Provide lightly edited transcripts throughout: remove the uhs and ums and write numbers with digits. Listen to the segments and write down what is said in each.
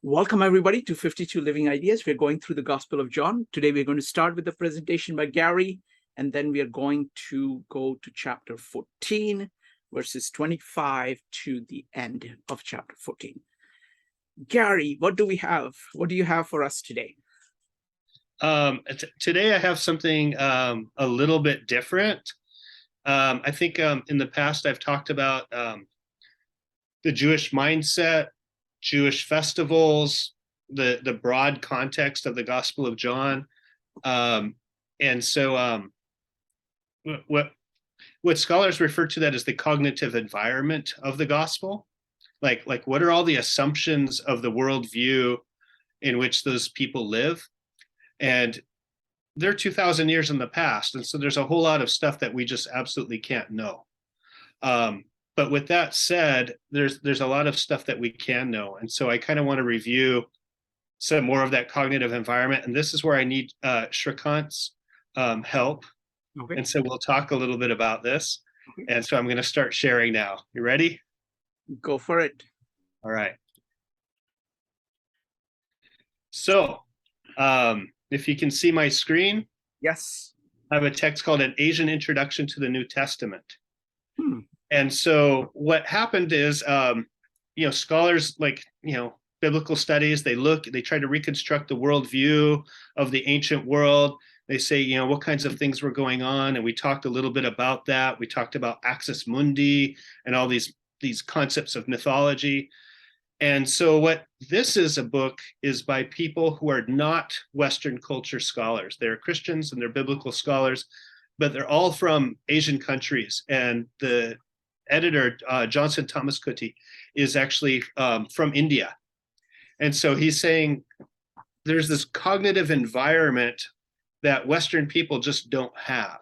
Welcome, everybody, to 52 Living Ideas. We're going through the Gospel of John. Today, we're going to start with the presentation by Gary, and then we are going to go to chapter 14, verses 25 to the end of chapter 14. Gary, what do we have? What do you have for us today? Today, I have something a little bit different. I think in the past, I've talked about the Jewish mindset, Jewish festivals, the broad context of the Gospel of John. And so what scholars refer to that as the cognitive environment of the gospel. Like what are all the assumptions of the worldview in which those people live? And they're 2,000 years in the past. And so there's a whole lot of stuff that we just absolutely can't know. But with that said, there's a lot of stuff that we can know. And so I kind of want to review some more of that cognitive environment. And this is where I need Shrikant's help. Okay. And so we'll talk a little bit about this. Okay. And so I'm going to start sharing now. You ready? Go for it. All right. So if you can see my screen. Yes. I have a text called An Asian Introduction to the New Testament. And so what happened is, scholars biblical studies, they try to reconstruct the worldview of the ancient world. They say, what kinds of things were going on. And we talked a little bit about that. We talked about Axis Mundi and all these concepts of mythology. And so what this is a book is by people who are not Western culture scholars. They're Christians and they're biblical scholars, but they're all from Asian countries. And the editor, Johnson Thomas Kuti, is actually from India. And so he's saying there's this cognitive environment that Western people just don't have.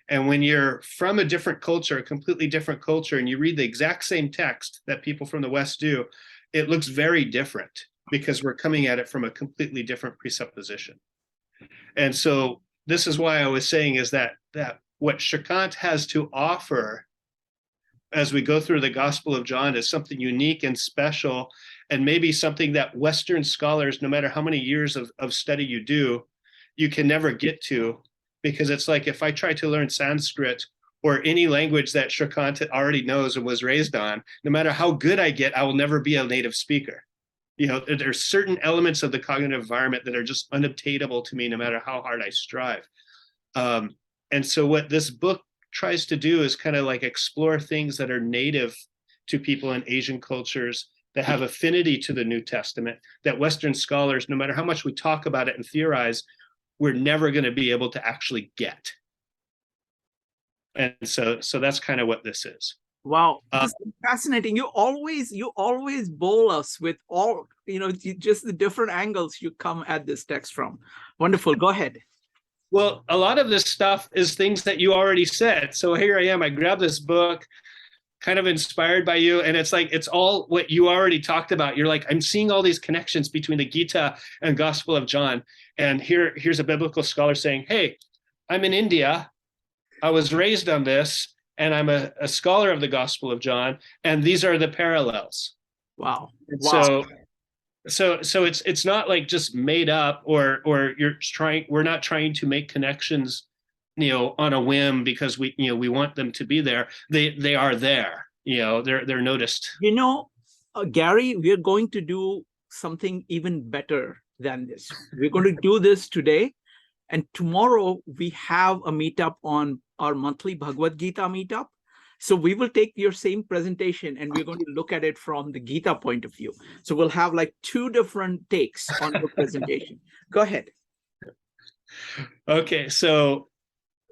And when you're from a different culture, a completely different culture, and you read the exact same text that people from the West do, it looks very different because we're coming at it from a completely different presupposition. And so this is why I was saying is that what Shrikant has to offer as we go through the Gospel of John is something unique and special, and maybe something that Western scholars, no matter how many years of study you do, you can never get to, because it's like if I try to learn Sanskrit or any language that Shrikant already knows and was raised on, no matter how good I get, I will never be a native speaker. There's certain elements of the cognitive environment that are just unobtainable to me, no matter how hard I strive. And so what this book tries to do is kind of like explore things that are native to people in Asian cultures that have affinity to the New Testament, that Western scholars, no matter how much we talk about it and theorize, we're never going to be able to actually get. And so that's kind of what this is. Wow, this is fascinating. You always bowl us with all, just the different angles you come at this text from. Wonderful. Go ahead. Well, a lot of this stuff is things that you already said. So here I am. I grabbed this book, kind of inspired by you, and it's like it's all what you already talked about. You're like, I'm seeing all these connections between the Gita and Gospel of John. And here's a biblical scholar saying, hey, I'm in India. I was raised on this, and I'm a scholar of the Gospel of John, and these are the parallels. Wow. So it's not like just made up or we're not trying to make connections, on a whim because we want them to be there. They are there, they're noticed. Gary, we're going to do something even better than this. We're going to do this today, and tomorrow we have a meetup on our monthly Bhagavad Gita meetup. So we will take your same presentation and we're going to look at it from the Gita point of view. So we'll have like two different takes on the presentation. Go ahead. Okay, so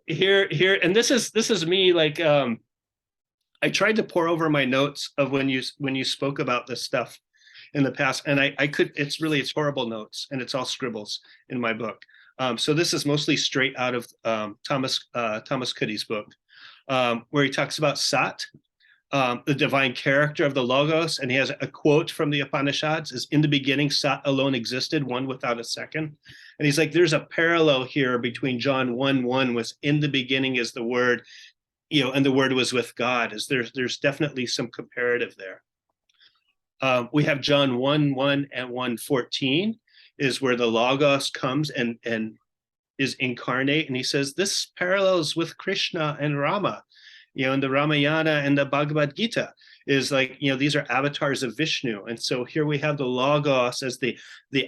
here, and this is me. Like, I tried to pour over my notes of when you spoke about this stuff in the past, and I could. It's horrible notes, and it's all scribbles in my book. So this is mostly straight out of Thomas Kuti's book. Where he talks about Sat, the divine character of the Logos, and he has a quote from the Upanishads, is in the beginning Sat alone existed, one without a second. And he's like, there's a parallel here between John 1:1 was in the beginning is the Word, and the Word was with God. There's definitely some comparative there. We have John 1:1 and 1:14 is where the Logos comes and is incarnate. And he says, this parallels with Krishna and Rama, in the Ramayana and the Bhagavad Gita is like, these are avatars of Vishnu. And so here we have the Logos as the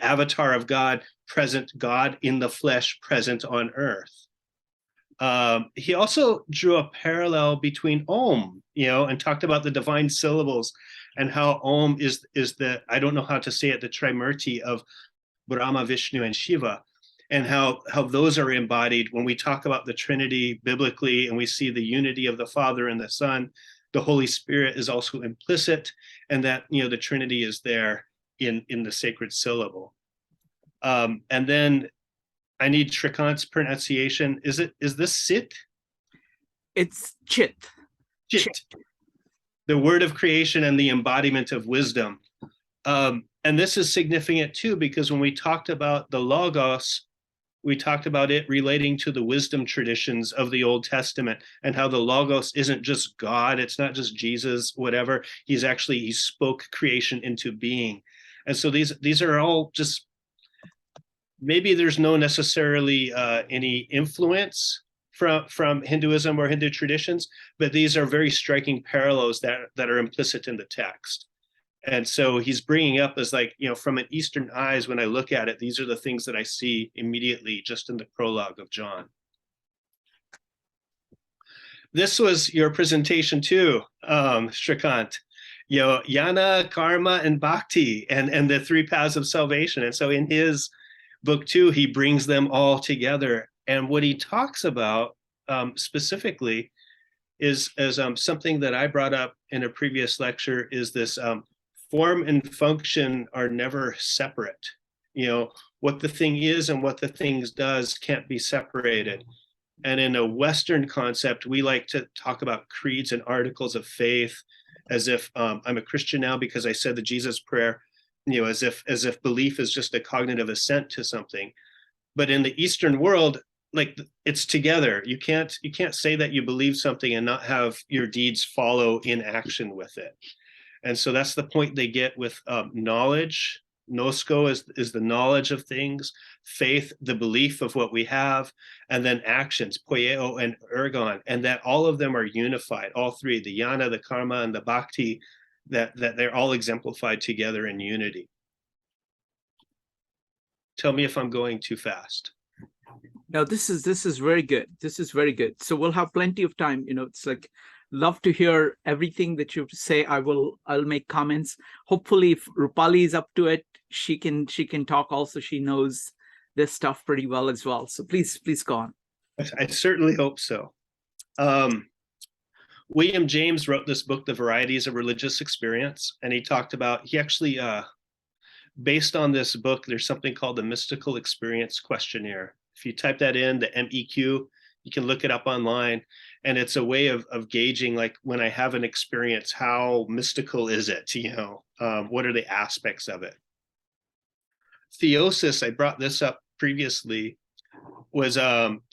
avatar of God, present God in the flesh, present on earth. He also drew a parallel between Om, and talked about the divine syllables and how Om is the, I don't know how to say it, the Trimurti of Brahma, Vishnu, and Shiva, and how those are embodied when we talk about the Trinity biblically, and we see the unity of the Father and the Son. The Holy Spirit is also implicit, and that the Trinity is there in the sacred syllable. And then I need Shrikant's pronunciation. Is this Sit? It's Chit. Chit. The word of creation and the embodiment of wisdom. And this is significant too, because when we talked about the Logos, we talked about it relating to the wisdom traditions of the Old Testament, and how the Logos isn't just God, it's not just Jesus, whatever. He spoke creation into being. And so these are all just, maybe there's no necessarily any influence from Hinduism or Hindu traditions, but these are very striking parallels that are implicit in the text. And so he's bringing up as like, from an Eastern eyes, when I look at it, these are the things that I see immediately just in the prologue of John. This was your presentation too, Shrikant. Jnana, karma, and bhakti, and the three paths of salvation. And so in his book too, he brings them all together. And what he talks about specifically is as something that I brought up in a previous lecture, is this form and function are never separate. What the thing is and what the thing does can't be separated. And in a Western concept, we like to talk about creeds and articles of faith as if I'm a Christian now because I said the Jesus prayer, as if belief is just a cognitive assent to something. But in the Eastern world, like, it's together. You can't say that you believe something and not have your deeds follow in action with it. And so that's the point they get with knowledge. Gnosko is the knowledge of things, faith, the belief of what we have, and then actions, poieo and ergon, and that all of them are unified, all three, the jnana, the karma, and the bhakti, that they're all exemplified together in unity. Tell me if I'm going too fast. No, this is very good. This is very good. So we'll have plenty of time. It's like, love to hear everything that you say. I'll make comments. Hopefully, if Rupali is up to it, she can talk also. She knows this stuff pretty well as well. So please go on. I certainly hope so. William James wrote this book, The Varieties of Religious Experience, and he talked about, he actually, based on this book, there's something called the Mystical Experience Questionnaire. If you type that in, the MEQ, you can look it up online, and it's a way of gauging, like, when I have an experience, how mystical is it? What are the aspects of it? Theosis, I brought this up previously, was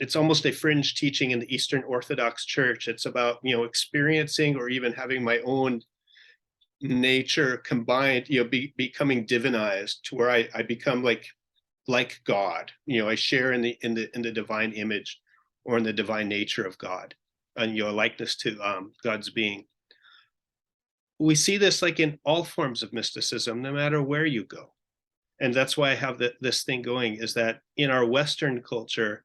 it's almost a fringe teaching in the Eastern Orthodox Church. It's about experiencing or even having my own nature combined, becoming divinized, to where I become like God. I share in the divine image or in the divine nature of God, and a likeness to God's being. We see this like in all forms of mysticism, no matter where you go. And that's why I have this thing going, is that in our Western culture,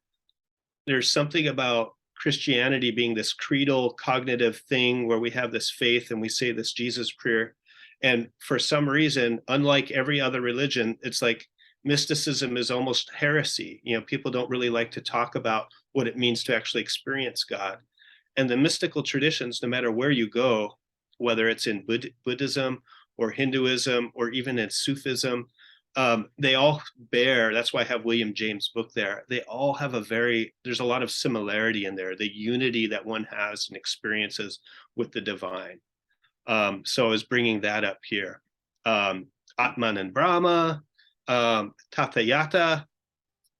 there's something about Christianity being this creedal cognitive thing where we have this faith and we say this Jesus prayer. And for some reason, unlike every other religion, it's like mysticism is almost heresy. People don't really like to talk about what it means to actually experience God. And the mystical traditions, no matter where you go, whether it's in Buddhism or Hinduism or even in Sufism, they all bear, that's why I have William James' book there, they all have there's a lot of similarity in there, the unity that one has and experiences with the divine. So I was bringing that up here. Atman and Brahma, Tathayata,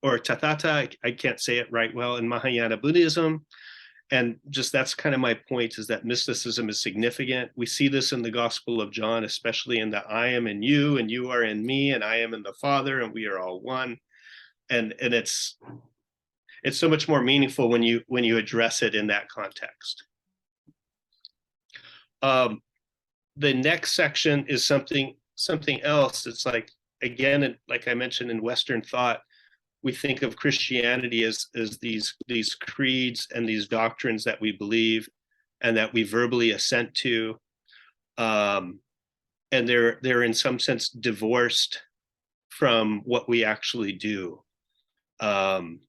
or Tathata, I can't say it right well, in Mahayana Buddhism, And just that's kind of my point, is that mysticism is significant. We see this in the Gospel of John, especially in that I am in you and you are in me and I am in the Father and we are all one. And it's so much more meaningful when you address it in that context. The next section is something else. It's like, again, like I mentioned, in Western thought, we think of Christianity as these creeds and these doctrines that we believe and that we verbally assent to, and they're in some sense divorced from what we actually do. And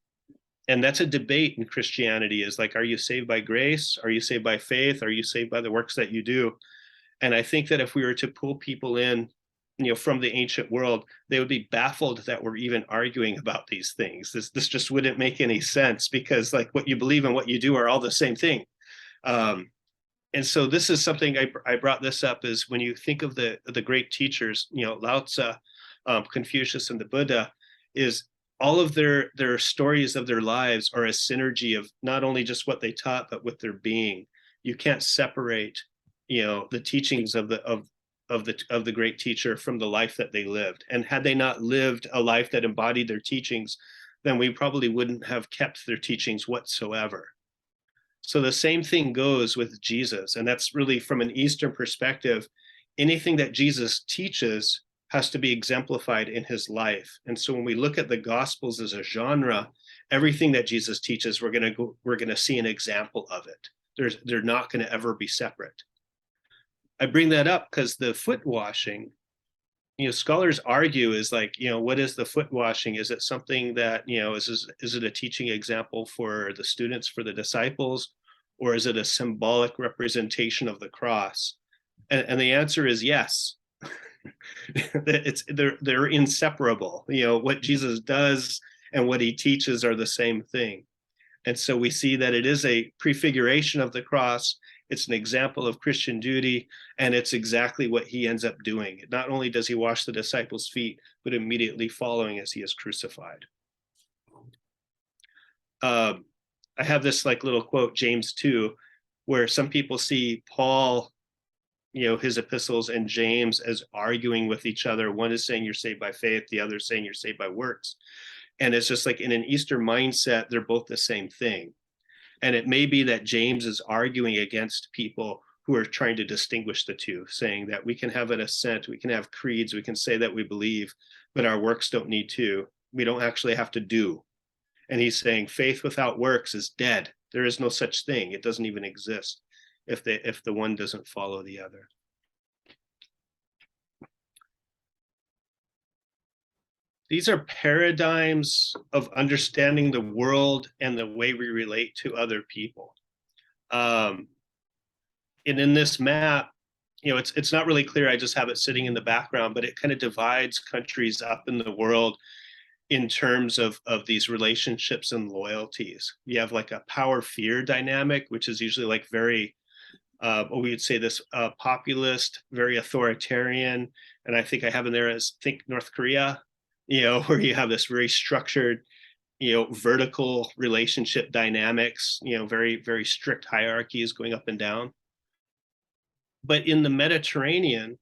that's a debate in Christianity, is like, are you saved by grace? Are you saved by faith? Are you saved by the works that you do? And I think that if we were to pull people in, from the ancient world, they would be baffled that we're even arguing about these things. This just wouldn't make any sense, because like what you believe and what you do are all the same thing. And so this is something I brought this up, is when you think of the great teachers, Lao Tzu, Confucius, and the Buddha, is all of their stories of their lives are a synergy of not only just what they taught, but with their being. You can't separate, the teachings of the great teacher from the life that they lived. And had they not lived a life that embodied their teachings, then we probably wouldn't have kept their teachings whatsoever. So the same thing goes with Jesus. And that's really, from an Eastern perspective, anything that Jesus teaches has to be exemplified in his life. And so when we look at the Gospels as a genre, everything that Jesus teaches, we're going to see an example of it. They're not going to ever be separate. I bring that up because the foot washing, scholars argue, is like, what is the foot washing? Is it something that, is it a teaching example for the students, for the disciples, or is it a symbolic representation of the cross? And the answer is yes. They're inseparable. What Jesus does and what he teaches are the same thing. And so we see that it is a prefiguration of the cross. It's an example of Christian duty, and it's exactly what he ends up doing. Not only does he wash the disciples' feet, but immediately following as he is crucified. I have this like little quote, James 2, where some people see Paul, his epistles, and James as arguing with each other. One is saying you're saved by faith, the other is saying you're saved by works. And it's just like, in an Eastern mindset, they're both the same thing. And it may be that James is arguing against people who are trying to distinguish the two, saying that we can have an assent, we can have creeds, we can say that we believe, but our works don't need to. We don't actually have to do. And he's saying faith without works is dead. There is no such thing. It doesn't even exist if the one doesn't follow the other. These are paradigms of understanding the world and the way we relate to other people. And in this map, it's not really clear. I just have it sitting in the background, but it kind of divides countries up in the world in terms of these relationships and loyalties. You have like a power-fear dynamic, which is usually like very, we would say this populist, very authoritarian. And I think I have in there as, think North Korea, where you have this very structured, vertical relationship dynamics, very, very strict hierarchies going up and down. But in the Mediterranean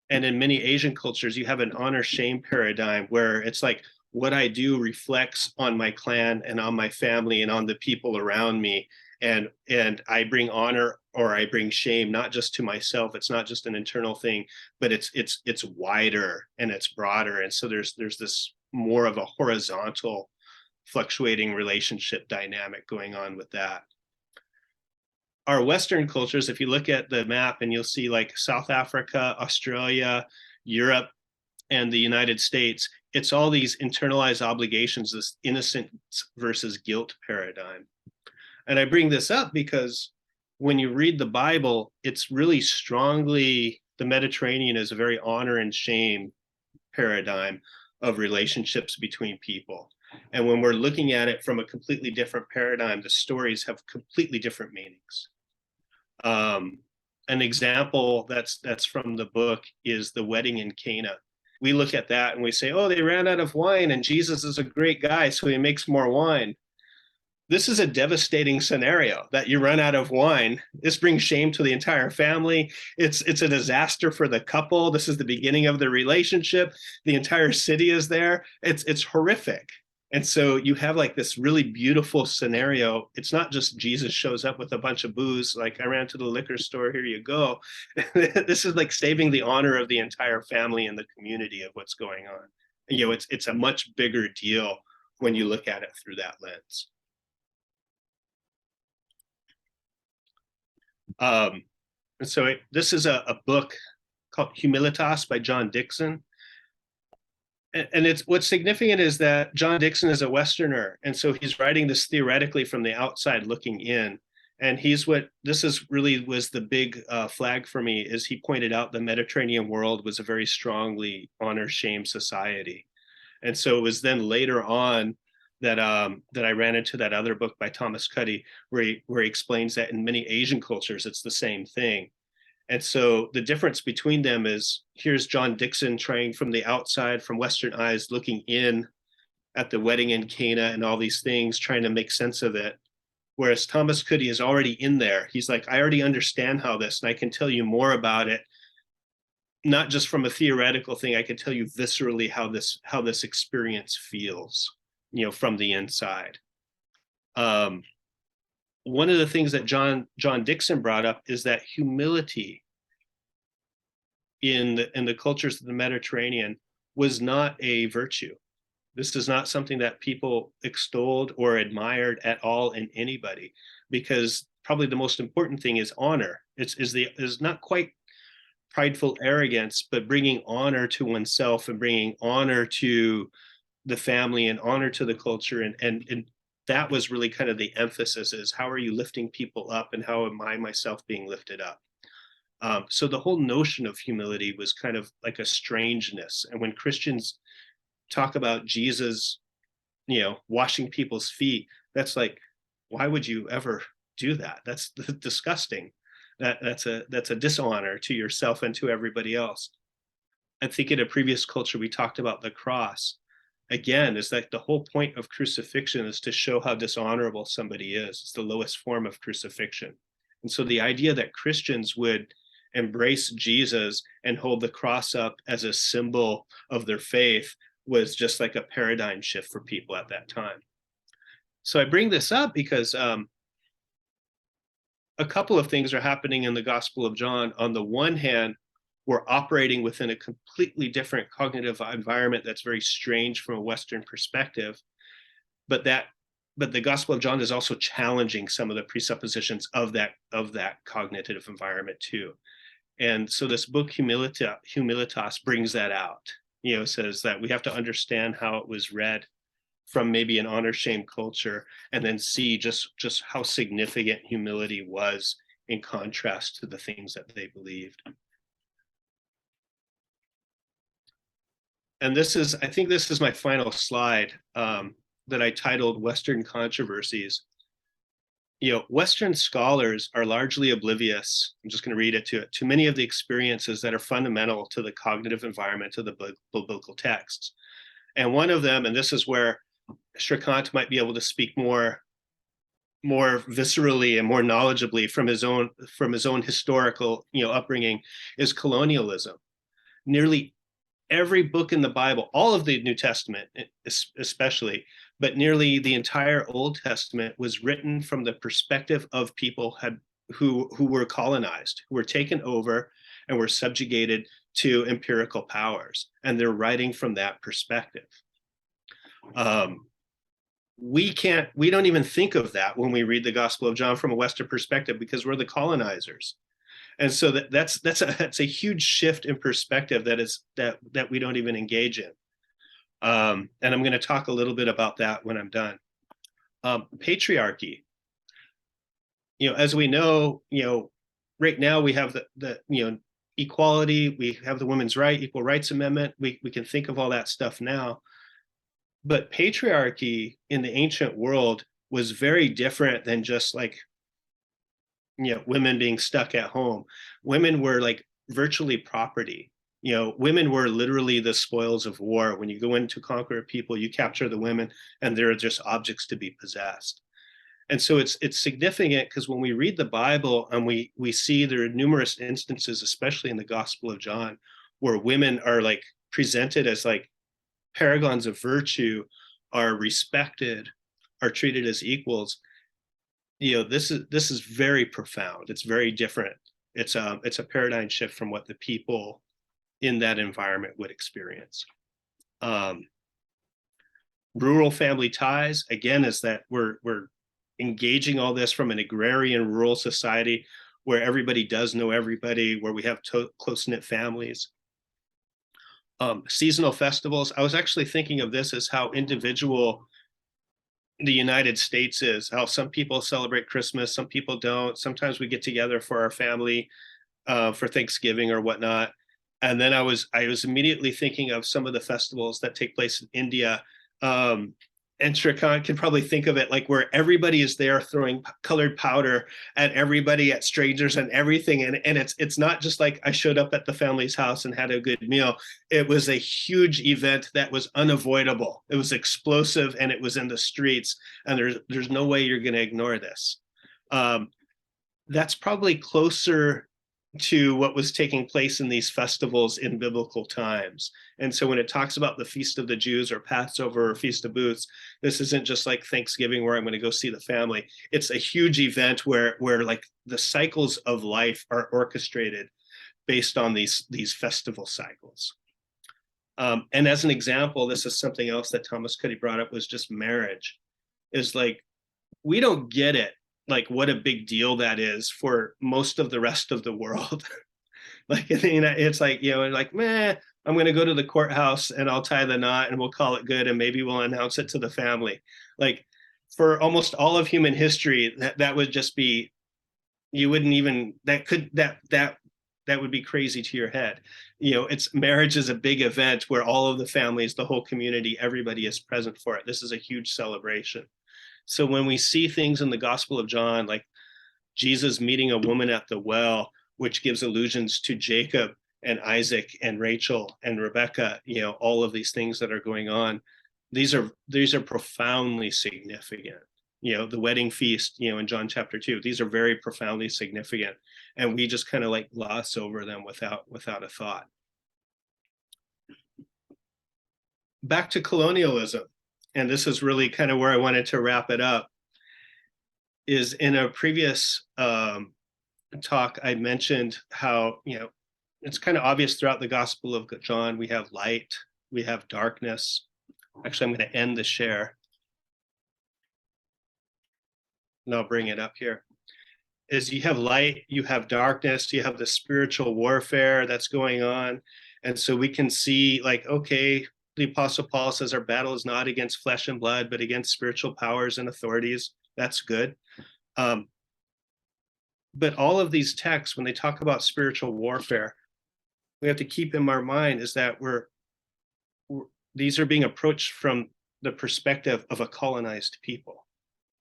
and in many Asian cultures, you have an honor-shame paradigm where it's like, what I do reflects on my clan and on my family and on the people around me. And I bring honor or I bring shame, not just to myself. It's not just an internal thing, but it's wider and it's broader. And so there's this more of a horizontal fluctuating relationship dynamic going on with that. Our Western cultures, if you look at the map, and you'll see like South Africa, Australia, Europe, and the United States, it's all these internalized obligations, this innocence versus guilt paradigm. And I bring this up because when you read the Bible, it's really strongly, the Mediterranean is a very honor and shame paradigm of relationships between people. And when we're looking at it from a completely different paradigm, the stories have completely different meanings. An example that's from the book is the wedding in Cana. We look at that and we say, oh, they ran out of wine and Jesus is a great guy, so he makes more wine. this is a devastating scenario that you run out of wine. This brings shame to the entire family. It's a disaster for the couple. This is the beginning of the relationship. The entire city is there. It's horrific. And so you have like this really beautiful scenario. It's not just Jesus shows up with a bunch of booze, like I ran to the liquor store, here you go. This is like saving the honor of the entire family and the community of what's going on. And, it's a much bigger deal when you look at it through that lens. And so this is a book called Humilitas by John Dickson. And it's what's significant is that John Dickson is a Westerner. And so he's writing this theoretically from the outside looking in. And this is really was the big flag for me, is he pointed out the Mediterranean world was a very strongly honor-shame society. And so it was then later on that I ran into that other book by Thomas Cuddy, where he explains that in many Asian cultures, it's the same thing. And so the difference between them is, here's John Dickson trying from the outside, from Western eyes, looking in at the wedding in Cana and all these things, trying to make sense of it. Whereas Thomas Cuddy is already in there. He's like, I already understand how this, and I can tell you more about it, not just from a theoretical thing. I can tell you viscerally how this experience feels, from the inside. One of the things that John Dickson brought up is that humility in the cultures of the Mediterranean was not a virtue. This is not something that people extolled or admired at all in anybody, because probably the most important thing is honor. Is not quite prideful arrogance, but bringing honor to oneself and bringing honor to the family and honor to the culture. And that was really kind of the emphasis, is how are you lifting people up and how am I myself being lifted up? So the whole notion of humility was kind of like a strangeness. And when Christians talk about Jesus, washing people's feet, that's like, why would you ever do that? That's disgusting. That's a dishonor to yourself and to everybody else. I think in a previous culture, we talked about the cross. Again, is that the whole point of crucifixion is to show how dishonorable somebody is. It's the lowest form of crucifixion. And so the idea that Christians would embrace Jesus and hold the cross up as a symbol of their faith was just like a paradigm shift for people at that time. So I bring this up because a couple of things are happening in the Gospel of John. On the one hand, we're operating within a completely different cognitive environment that's very strange from a Western perspective, but the Gospel of John is also challenging some of the presuppositions of that cognitive environment too. And so this book Humilitas brings that out. Says that we have to understand how it was read from maybe an honor shame culture, and then see just how significant humility was in contrast to the things that they believed. And I think this is my final slide, that I titled Western Controversies. Western scholars are largely oblivious, I'm just going to read it, to many of the experiences that are fundamental to the cognitive environment of the biblical texts. And one of them, and this is where Shrikant might be able to speak more viscerally and more knowledgeably from his own historical upbringing, is colonialism. Nearly every book in the Bible, all of the New Testament especially, but nearly the entire Old Testament was written from the perspective of people who were colonized, who were taken over and were subjugated to empirical powers. And they're writing from that perspective. We don't even think of that when we read the Gospel of John from a Western perspective, because we're the colonizers. And so that's a huge shift in perspective that we don't even engage in. And I'm going to talk a little bit about that when I'm done. Patriarchy. As we know, right now we have the equality, we have the Women's Equal Rights Amendment. We can think of all that stuff now. But patriarchy in the ancient world was very different than just like, women being stuck at home. Women were like virtually property. Women were literally the spoils of war. When you go in to conquer a people, you capture the women and they're just objects to be possessed. And so it's significant because when we read the Bible and we see there are numerous instances, especially in the Gospel of John, where women are like presented as like paragons of virtue, are respected, are treated as equals. This is very profound. It's very different. It's a paradigm shift from what the people in that environment would experience. Rural family ties, again, is that we're engaging all this from an agrarian rural society where everybody does know everybody, where we have close-knit families. Seasonal festivals, I was actually thinking of this as how individual the United States is, how some people celebrate Christmas, some people don't. Sometimes we get together for our family for Thanksgiving or whatnot. And then I was immediately thinking of some of the festivals that take place in India. And Shrikant can probably think of it like where everybody is there throwing colored powder at everybody, at strangers and everything. And it's not just like I showed up at the family's house and had a good meal. It was a huge event that was unavoidable. It was explosive and it was in the streets. And there's no way you're going to ignore this. That's probably closer to what was taking place in these festivals in biblical times. And so when it talks about the Feast of the Jews or Passover or Feast of Booths, this isn't just like Thanksgiving where I'm going to go see the family. It's a huge event where like the cycles of life are orchestrated based on these festival cycles. And as an example, this is something else that Thomas Cuddy brought up, was just marriage. Is like, we don't get it, like what a big deal that is for most of the rest of the world. Like, it's like, like, meh, I'm going to go to the courthouse and I'll tie the knot and we'll call it good. And maybe we'll announce it to the family. Like, for almost all of human history, that would just be, you wouldn't even, that would be crazy to your head. Marriage is a big event where all of the families, the whole community, everybody is present for it. This is a huge celebration. So when we see things in the Gospel of John, like Jesus meeting a woman at the well, which gives allusions to Jacob and Isaac and Rachel and Rebecca, all of these things that are going on, these are profoundly significant. The wedding feast, in John chapter 2, these are very profoundly significant. And we just kind of like gloss over them without a thought. Back to colonialism. And this is really kind of where I wanted to wrap it up, is in a previous talk, I mentioned how, it's kind of obvious throughout the Gospel of John, we have light, we have darkness. Actually, I'm going to end the share. And I'll bring it up here. Is you have light, you have darkness, you have the spiritual warfare that's going on. And so we can see like, okay, the Apostle Paul says our battle is not against flesh and blood, but against spiritual powers and authorities. That's good. But all of these texts, when they talk about spiritual warfare, we have to keep in our mind is that these are being approached from the perspective of a colonized people.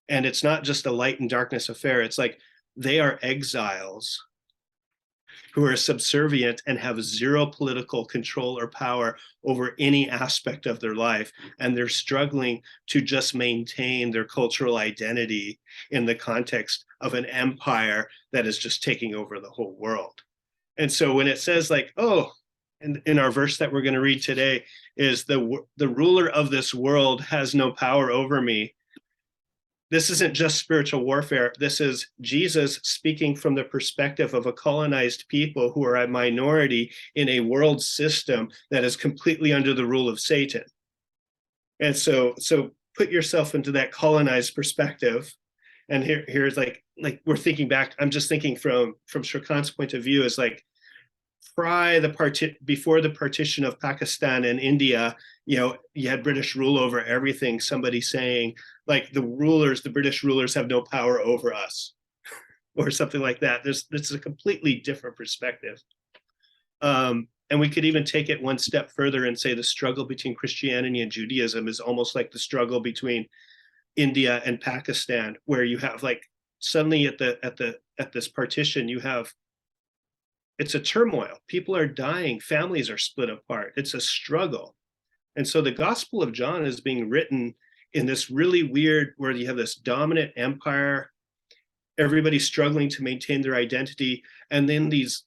And it's not just a light and darkness affair. It's like they are exiles who are subservient and have zero political control or power over any aspect of their life. And they're struggling to just maintain their cultural identity in the context of an empire that is just taking over the whole world. And so when it says like, oh, in our verse that we're going to read today is the ruler of this world has no power over me. This isn't just spiritual warfare. This is Jesus speaking from the perspective of a colonized people who are a minority in a world system that is completely under the rule of Satan. And so put yourself into that colonized perspective. And here's like we're thinking back. I'm just thinking from Shrikant's point of view is like, before the partition of Pakistan and India, you had British rule over everything. Somebody saying like the British rulers have no power over us, or something like that. This is a completely different perspective. And we could even take it one step further and say the struggle between Christianity and Judaism is almost like the struggle between India and Pakistan, where you have like suddenly at this partition, you have, it's a turmoil. People are dying. Families are split apart. It's a struggle. And so the Gospel of John is being written in this really weird, where you have this dominant empire, everybody's struggling to maintain their identity, and then these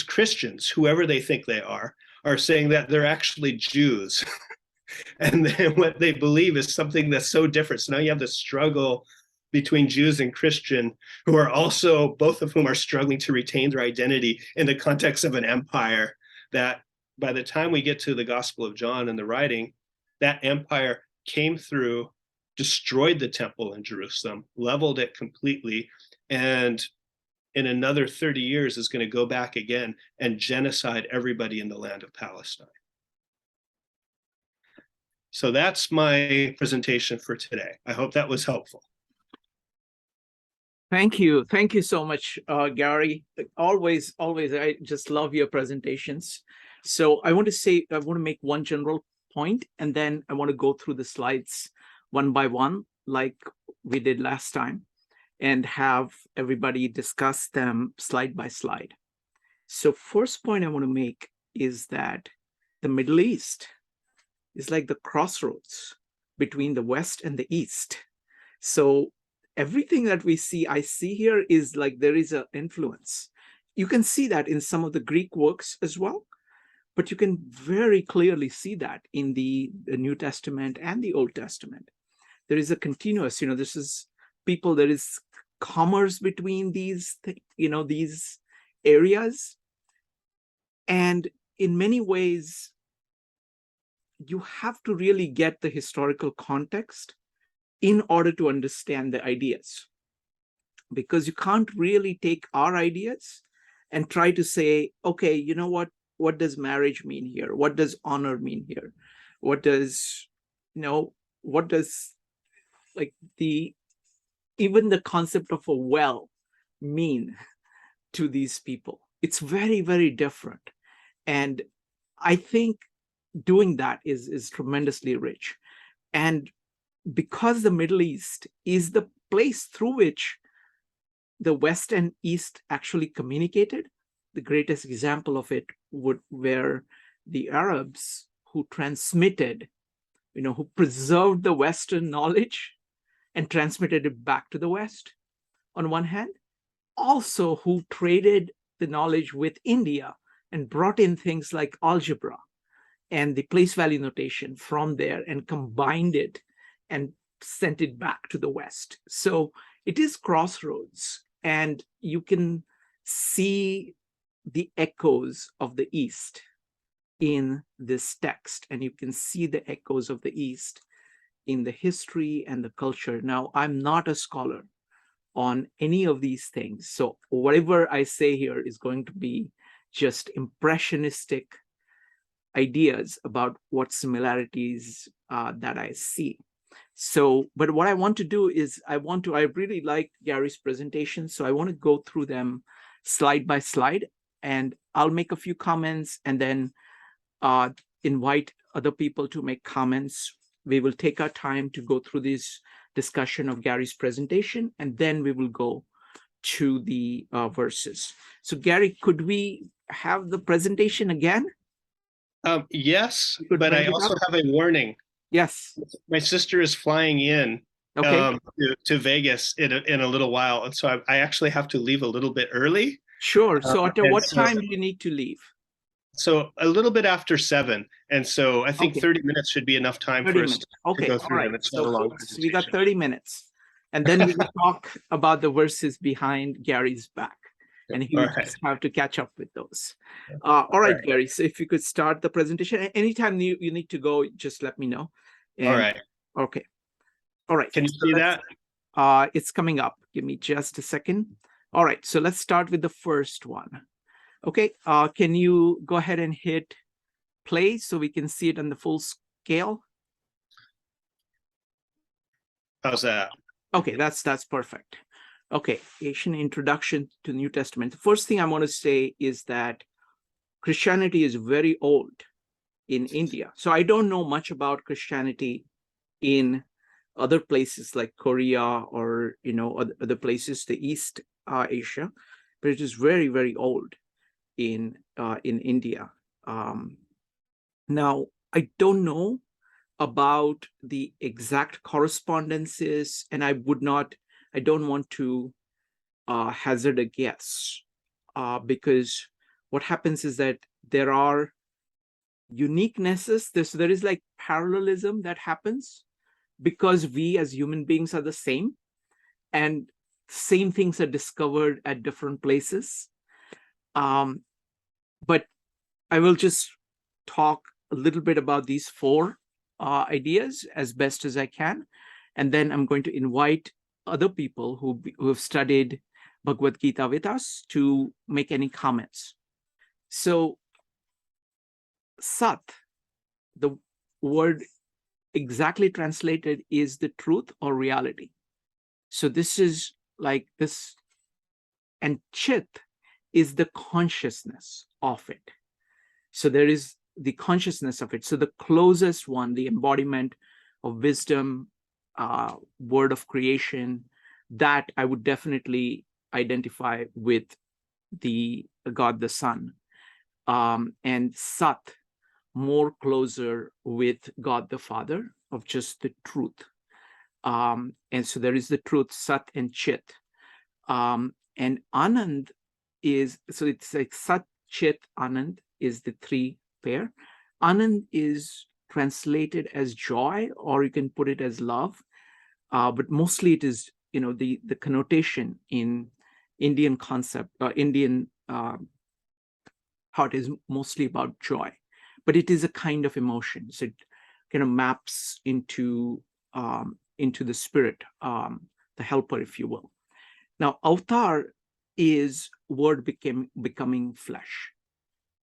Christians, whoever they think they are saying that they're actually Jews. And then what they believe is something that's so different. So now you have this struggle between Jews and Christian, who are also, both of whom are struggling to retain their identity in the context of an empire that by the time we get to the Gospel of John and the writing, that empire came through, destroyed the temple in Jerusalem, leveled it completely, and in another 30 years is going to go back again and genocide everybody in the land of Palestine. So that's my presentation for today. I hope that was helpful. Thank you. Thank you so much, Gary. Always, I just love your presentations. So I want to make one general point, and then I want to go through the slides one by one, like we did last time, and have everybody discuss them slide by slide. So first point I want to make is that the Middle East is like the crossroads between the West and the East. So everything that I see here is like there is an influence. You can see that in some of the Greek works as well, but you can very clearly see that in the New Testament and the Old Testament. There is a continuous, this is people, there is commerce between these areas. And in many ways, you have to really get the historical context in order to understand the ideas, because you can't really take our ideas and try to say, okay, you know what does marriage mean here? What does honor mean here? What does like even the concept of a well mean to these people? It's very, very different. And I think doing that is tremendously rich. And because the Middle East is the place through which the West and East actually communicated, the greatest example of it were the Arabs who transmitted, who preserved the Western knowledge and transmitted it back to the West on one hand, also who traded the knowledge with India and brought in things like algebra and the place value notation from there and combined it and sent it back to the West. So it is crossroads, and you can see the echoes of the East in this text, and you can see the echoes of the East in the history and the culture. Now, I'm not a scholar on any of these things, so whatever I say here is going to be just impressionistic ideas about what similarities that I see. So, but what I want to do is I really like Gary's presentation, so I want to go through them slide by slide, and I'll make a few comments and then invite other people to make comments. We will take our time to go through this discussion of Gary's presentation, and then we will go to the verses. So Gary, could we have the presentation again? Yes, but I also have a warning. Yes. My sister is flying in to Vegas in a little while, and so I actually have to leave a little bit early. Sure. So at what time do you need to leave? So a little bit after 7, and so I think 30 minutes should be enough time for us to go through them. It's not a long presentation. We got 30 minutes, and then we will talk about the verses behind Gary's back, and he will just have to catch up with those. All right, Gary, so if you could start the presentation. Anytime you need to go, just let me know. All right. Okay. All right. Can you see that? It's coming up. Give me just a second. All right, so let's start with the first one. Okay, can you go ahead and hit play so we can see it on the full scale? How's that? Okay, that's perfect. Okay, Asian introduction to the New Testament. The first thing I want to say is that Christianity is very old in India. So I don't know much about Christianity in other places like Korea or other places, the East Asia, but it is very, very old in India. Now, I don't know about the exact correspondences, and I don't want to hazard a guess, because what happens is that there are uniquenesses. There is like parallelism that happens because we as human beings are the same, and same things are discovered at different places. But I will just talk a little bit about these four ideas as best as I can. And then I'm going to invite other people who have studied Bhagavad Gita with us to make any comments. So, Sat, the word exactly translated is the truth or reality. So this is like this, and Chit is the consciousness of it. So there is the consciousness of it. So the closest one, the embodiment of wisdom, word of creation, that I would definitely identify with the God the Son. And Sat, more closer with God the Father, of just the truth. And so there is the truth, Sat and Chit. And Anand is, so it's like Sat, Chit, Anand is the three pair. Anand is translated as joy, or you can put it as love. But mostly it is, the connotation in Indian concept, Indian thought is mostly about joy, but it is a kind of emotion. So it kind of maps into the spirit, the helper, if you will. Now, avatar is word becoming flesh.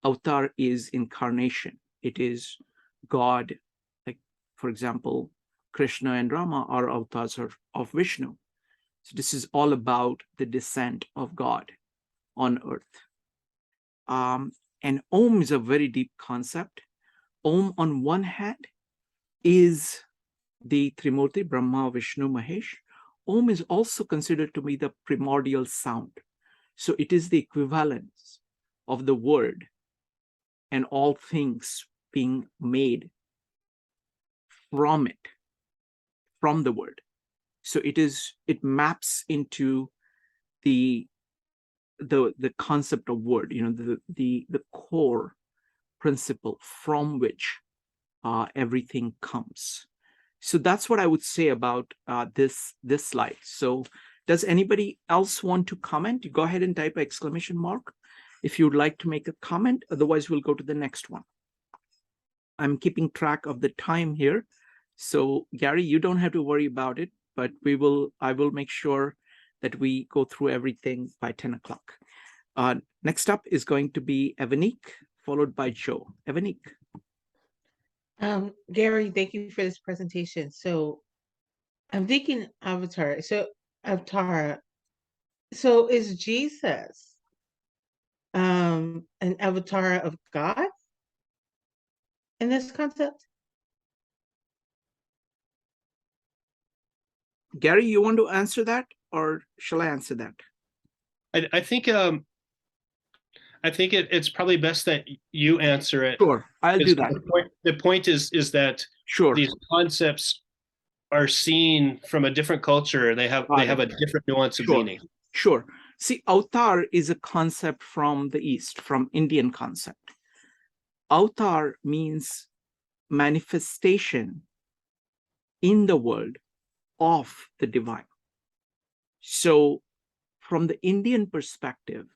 Avatar is incarnation. It is God. Like, for example, Krishna and Rama are avatars of Vishnu. So this is all about the descent of God on earth. And Om is a very deep concept. Om, on one hand, is the Trimurti, Brahma, Vishnu, Mahesh. Om is also considered to be the primordial sound. So it is the equivalence of the word and all things being made from it, from the word. So it maps into the concept of word, the core principle from which everything comes. So that's what I would say about this slide. So does anybody else want to comment? Go ahead and type exclamation mark if you'd like to make a comment. Otherwise, we'll go to the next one. I'm keeping track of the time here. So Gary, you don't have to worry about it, but I will make sure that we go through everything by 10 o'clock. Next up is going to be Evanique, followed by Joe. Evanique. Gary, thank you for this presentation. So I'm thinking Avatar. So Avatar. So is Jesus an avatar of God in this concept? Gary, you want to answer that, or shall I answer that? I think it's probably best that you answer it. Sure, I'll do that. The point is that sure, these concepts are seen from a different culture. They have a different nuance of meaning. Sure. See, avatar is a concept from the East, from Indian concept. Avatar means manifestation in the world of the divine. So from the Indian perspective,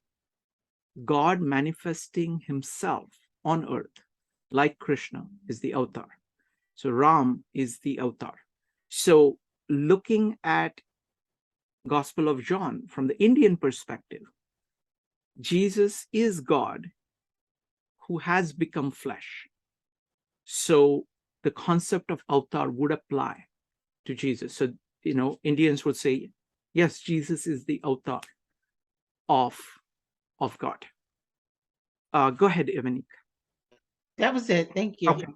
God manifesting himself on earth, like Krishna, is the avatar. So Ram is the avatar. So looking at Gospel of John from the Indian perspective, Jesus is God who has become flesh. So the concept of avatar would apply to Jesus. So, Indians would say, yes, Jesus is the avatar of God. Go ahead, Evanique. That was it. Thank you. Okay.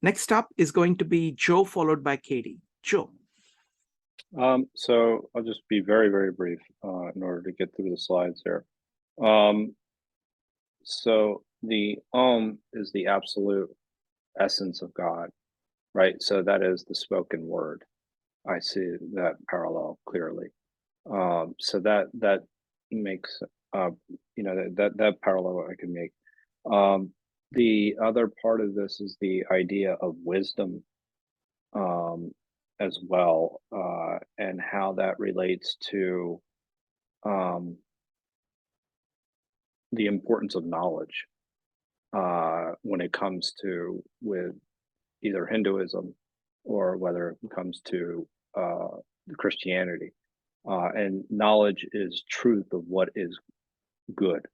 Next up is going to be Joe, followed by Katie. Joe. So I'll just be very, very brief in order to get through the slides here. So the Om is the absolute essence of God. right? So that is the spoken word. I see that parallel clearly. So that makes that parallel I can make. The other part of this is the idea of wisdom as well, and how that relates to the importance of knowledge when it comes to with either Hinduism or whether it comes to Christianity. And knowledge is truth of what is good.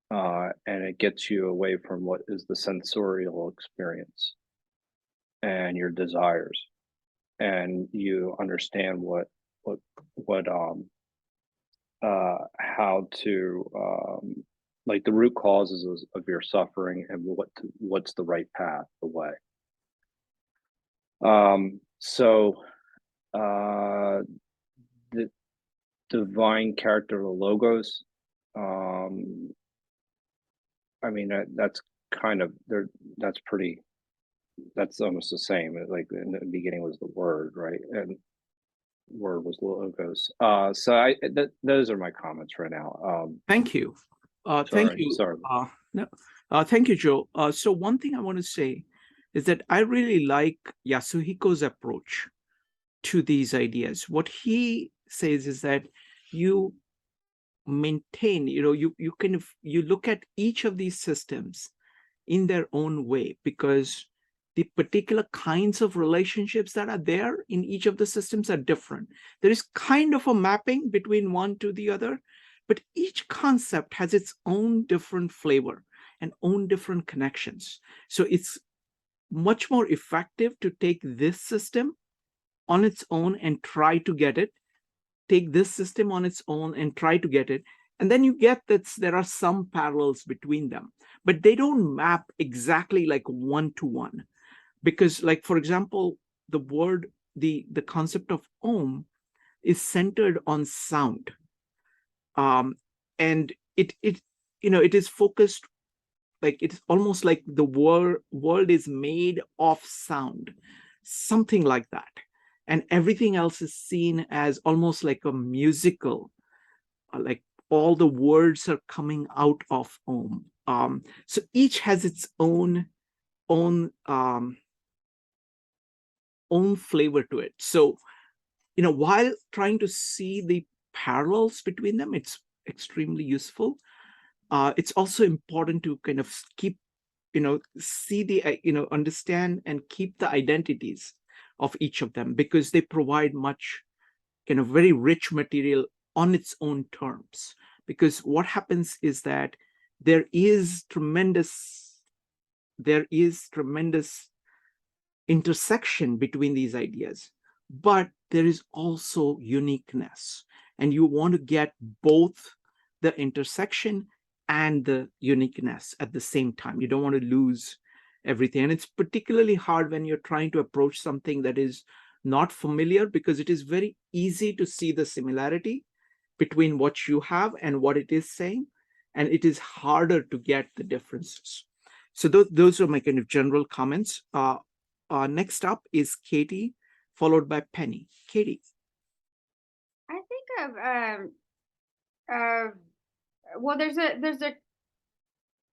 And it gets you away from what is the sensorial experience and your desires. And you understand how to like the root causes of your suffering and what's the right path, the way. So the divine character of the logos, I mean that's kind of there. That's almost the same. Like in the beginning was the word, right? And word was logos. So those are my comments right now. Thank you. Thank you. Sorry. No, thank you, Joe. So one thing I want to say is that I really like Yasuhiko's approach to these ideas. What he says is that you maintain, you look at each of these systems in their own way, because the particular kinds of relationships that are there in each of the systems are different. There is kind of a mapping between one to the other, but each concept has its own different flavor and own different connections. So it's much more effective to take this system on its own and try to get it, take this system on its own and try to get it. And then you get that there are some parallels between them, but they don't map exactly like one to one. Because, like, for example, the concept of Om is centered on sound. And it is focused, like it's almost like the world is made of sound, something like that. And everything else is seen as almost like a musical, like all the words are coming out of Om. So each has its own flavor to it. So, while trying to see the parallels between them, it's extremely useful. It's also important to kind of keep, see the, understand and keep the identities of each of them, because they provide much, very rich material on its own terms. Because what happens is that there is tremendous intersection between these ideas, but there is also uniqueness, and you want to get both the intersection and the uniqueness at the same time. You don't want to lose everything. And it's particularly hard when you're trying to approach something that is not familiar, because it is very easy to see the similarity between what you have and what it is saying, and it is harder to get the differences. So those are my kind of general comments. Next up is Katie, followed by Penny. Katie. I think well,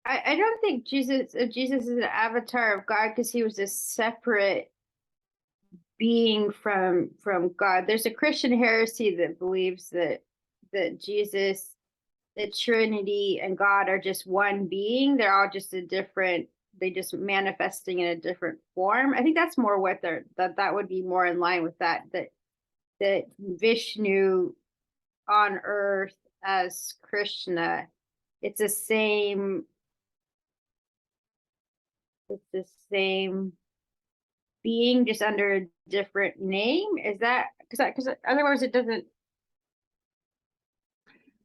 I don't think Jesus is an avatar of God because he was a separate being from God. There's a Christian heresy that believes that Jesus, the Trinity, and God are just one being. They're all just they just manifesting in a different form. I think that's more what that would be more in line with that Vishnu on earth as Krishna. It's the same being, just under a different name. Is that because otherwise it doesn't.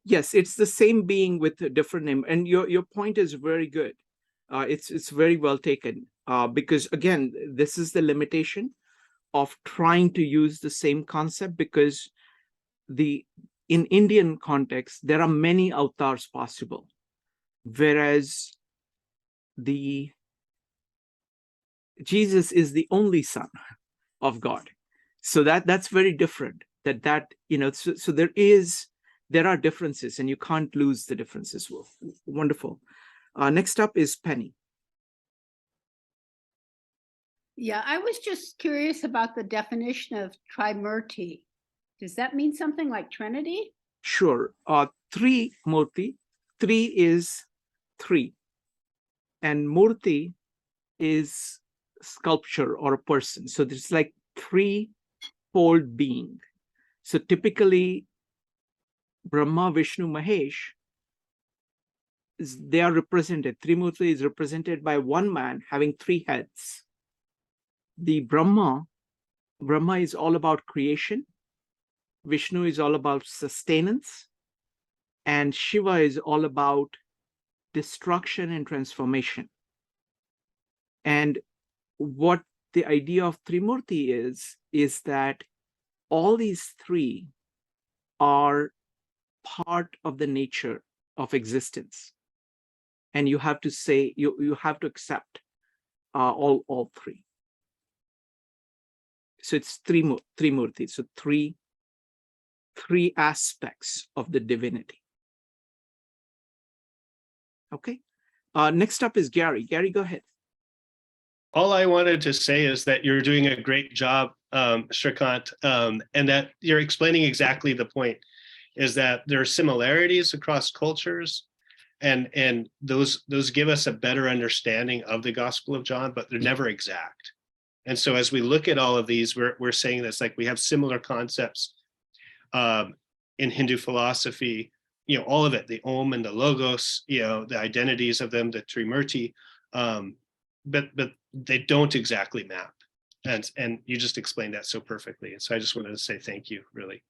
Yes, it's the same being with a different name. And your point is very good. It's very well taken, because again, this is the limitation of trying to use the same concept, because in Indian context, there are many avatars possible, whereas the Jesus is the only Son of God. So that's very different. So there are differences, and you can't lose the differences. Wonderful. Next up is Penny. Yeah, I was just curious about the definition of trimurti. Does that mean something like Trinity? Sure. Trimurti. Three is three, and murti is sculpture or a person. So there's like threefold being. So typically, Brahma, Vishnu, Mahesh, they are represented. Trimurti is represented by one man having three heads. The Brahma is all about creation. Vishnu is all about sustenance. And Shiva is all about destruction and transformation. And what the idea of Trimurti is that all these three are part of the nature of existence. And you have to say, you have to accept all three. So it's Trimurti. So three aspects of the divinity. Okay. Next up is Gary. Gary, go ahead. All I wanted to say is that you're doing a great job, Shrikant, and that you're explaining exactly the point, is that there are similarities across cultures, and those give us a better understanding of the Gospel of John, but they're never exact. And so as we look at all of these, we're saying this, like we have similar concepts in Hindu philosophy, all of it, the Om and the Logos, the identities of them, the Trimurti, but they don't exactly map. And you just explained that so perfectly. And so I just wanted to say thank you, really.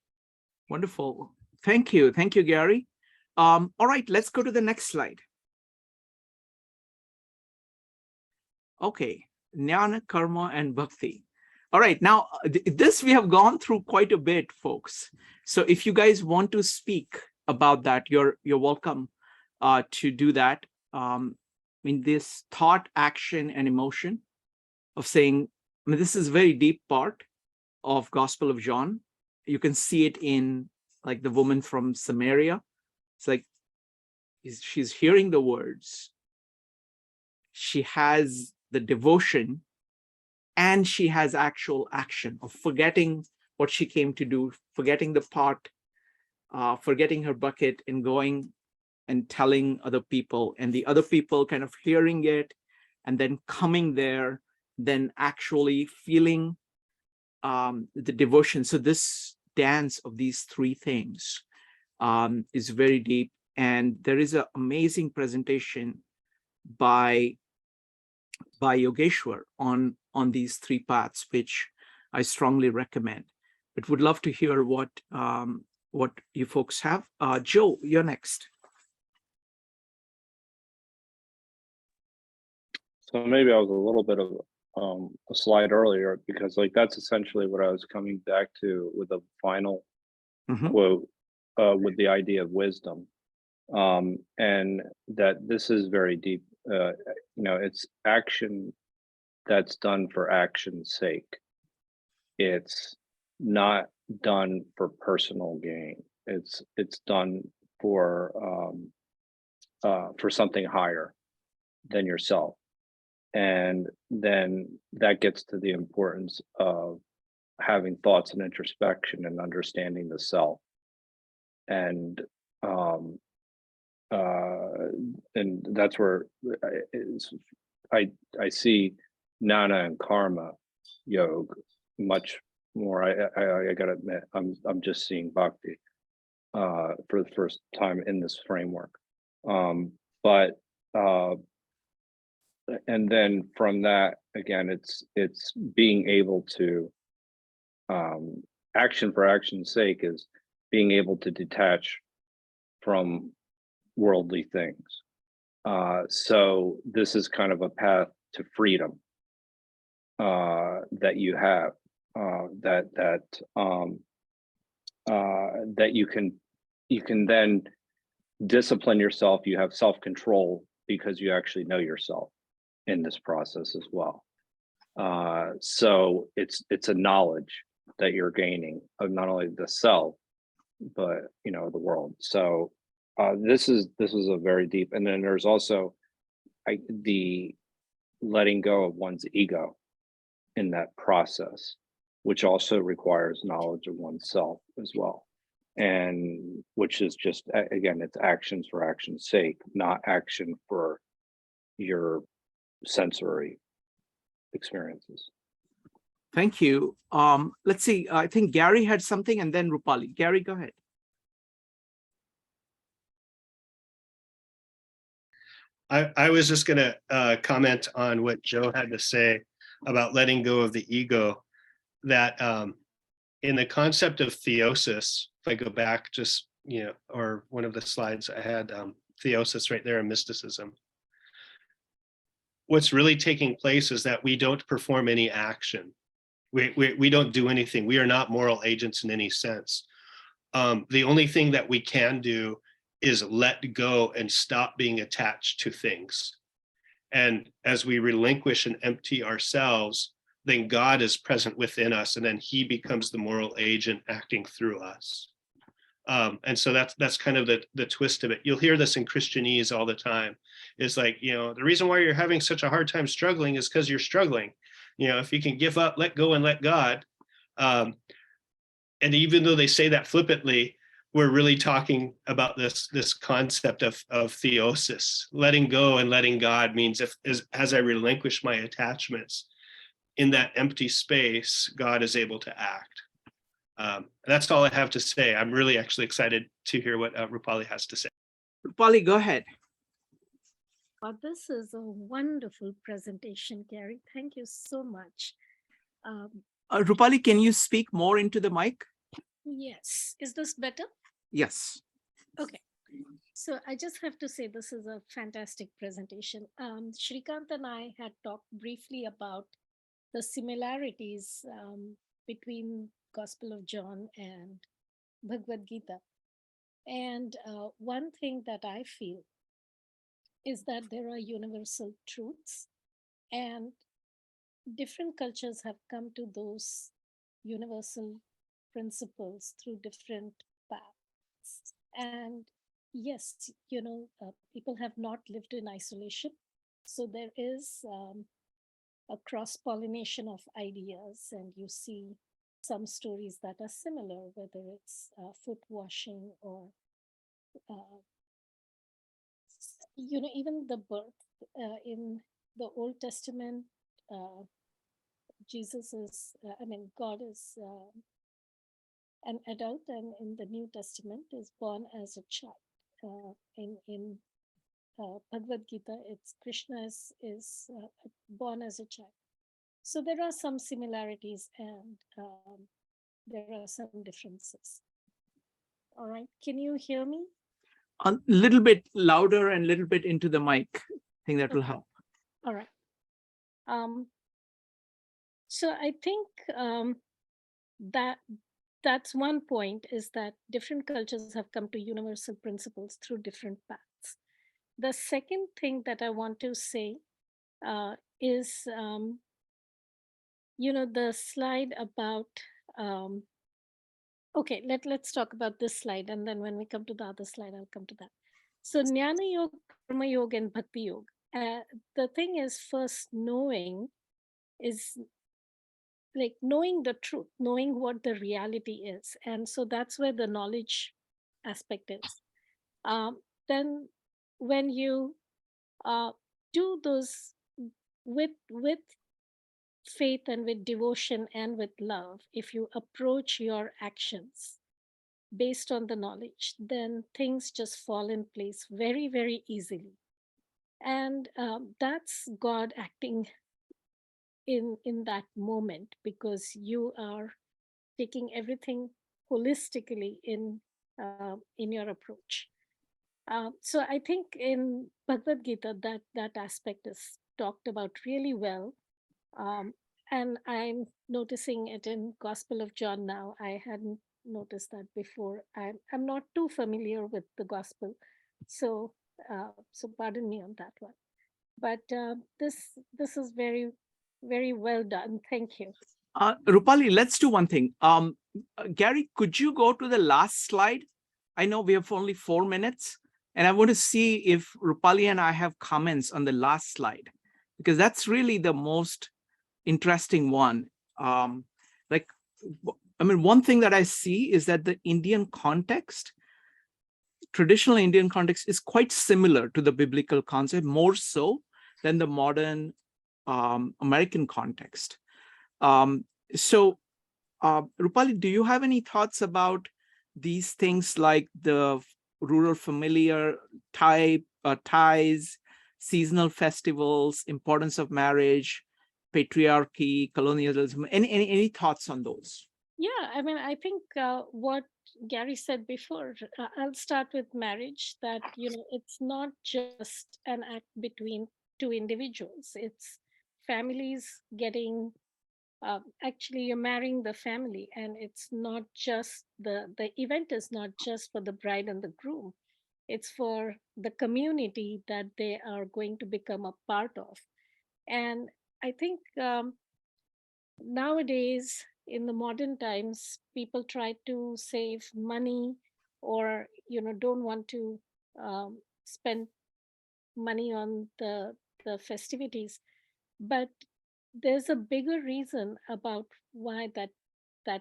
Wonderful. Thank you. Thank you, Gary. All right, let's go to the next slide. Okay, Jnana, Karma, and Bhakti. All right, now this we have gone through quite a bit, folks. So if you guys want to speak about that, you're welcome to do that. In this thought, action, and emotion of saying, this is a very deep part of Gospel of John. You can see it in like the woman from Samaria. It's like she's hearing the words. She has the devotion, and she has actual action of forgetting what she came to do, forgetting the pot, forgetting her bucket, and going and telling other people, and the other people kind of hearing it and then coming there, then actually feeling the devotion. So this dance of these three things is very deep. And there is an amazing presentation by Yogeshwar on these three paths, which I strongly recommend. But would love to hear what you folks have. Joe, you're next. So maybe I was a little bit of a slide earlier, because like that's essentially what I was coming back to with the final quote, with the idea of wisdom, and that this is very deep. It's action that's done for action's sake. It's not done for personal gain. It's done for something higher than yourself. And then that gets to the importance of having thoughts and introspection and understanding the self. And that's where I see Jnana and Karma Yoga much more. I gotta admit, I'm just seeing Bhakti for the first time in this framework. And then from that, again, it's being able to action for action's sake is being able to detach from worldly things. So this is kind of a path to freedom that you have, that you can then discipline yourself. You have self-control because you actually know yourself in this process as well. So it's a knowledge that you're gaining of not only the self, but the world. So this is a very deep. And then there's also the letting go of one's ego in that process, which also requires knowledge of oneself as well. And which is just, again, it's actions for action's sake, not action for your sensory experiences. Thank you. Let's see. I think Gary had something, and then Rupali. Gary, go ahead. I was just going to comment on what Joe had to say about letting go of the ego, that in the concept of theosis, if I go back just, or one of the slides I had, theosis right there in mysticism. What's really taking place is that we don't perform any action. We don't do anything. We are not moral agents in any sense. The only thing that we can do is let go and stop being attached to things. And as we relinquish and empty ourselves, then God is present within us, and then he becomes the moral agent acting through us. And so that's kind of the twist of it. You'll hear this in Christianese all the time. It's like, the reason why you're having such a hard time struggling is because you're struggling. If you can give up, let go, and let God. And even though they say that flippantly, we're really talking about this concept of theosis. Letting go and letting God means as I relinquish my attachments, in that empty space, God is able to act. That's all I have to say. I'm really actually excited to hear what Rupali has to say. Rupali, go ahead. Well, this is a wonderful presentation, Gary. Thank you so much. Rupali, can you speak more into the mic? Yes. Is this better? Yes. Okay. So I just have to say this is a fantastic presentation. Shrikant and I had talked briefly about the similarities between Gospel of John and Bhagavad Gita. And one thing that I feel is that there are universal truths, and different cultures have come to those universal principles through different paths. And yes, people have not lived in isolation. So there is a cross-pollination of ideas, and you see some stories that are similar, whether it's foot washing or even the birth. In the Old Testament, Jesus is, God is an adult, and in the New Testament is born as a child. In Bhagavad Gita, it's Krishna is born as a child. So there are some similarities, and there are some differences. All right, can you hear me? A little bit louder and a little bit into the mic. I think that will help. All right. So I think that's one point, is that different cultures have come to universal principles through different paths. The second thing that I want to say is, the slide about, okay, let's talk about this slide, and then when we come to the other slide, I'll come to that. So Jnana Yoga, Karma Yoga, and Bhakti Yoga. The thing is, first knowing is like knowing the truth, knowing what the reality is. And so that's where the knowledge aspect is. Then when you do those with faith and with devotion and with love, if you approach your actions based on the knowledge, then things just fall in place very, very easily. And that's God acting in that moment, because you are taking everything holistically in your approach. So I think in Bhagavad Gita, that aspect is talked about really well. And I'm noticing it in Gospel of John now. I hadn't noticed that before. I'm not too familiar with the Gospel, so pardon me on that one. But this is very very well done. Thank you. Rupali, let's do one thing. Gary, could you go to the last slide? I know we have only 4 minutes, and I want to see if Rupali and I have comments on the last slide, because that's really the most interesting one. Like, I mean, one thing that I see is that the Indian context, traditional Indian context, is quite similar to the biblical concept, more so than the modern American context. Rupali, do you have any thoughts about these things like the rural familiar type, ties, seasonal festivals, importance of marriage, patriarchy, colonialism? Any thoughts on those? Yeah, I mean, I think what Gary said before, I'll start with marriage, that, it's not just an act between two individuals. It's families getting, actually you're marrying the family, and it's not just the event is not just for the bride and the groom. It's for the community that they are going to become a part of. And I think nowadays, in the modern times, people try to save money, or don't want to spend money on the festivities. But there's a bigger reason about why that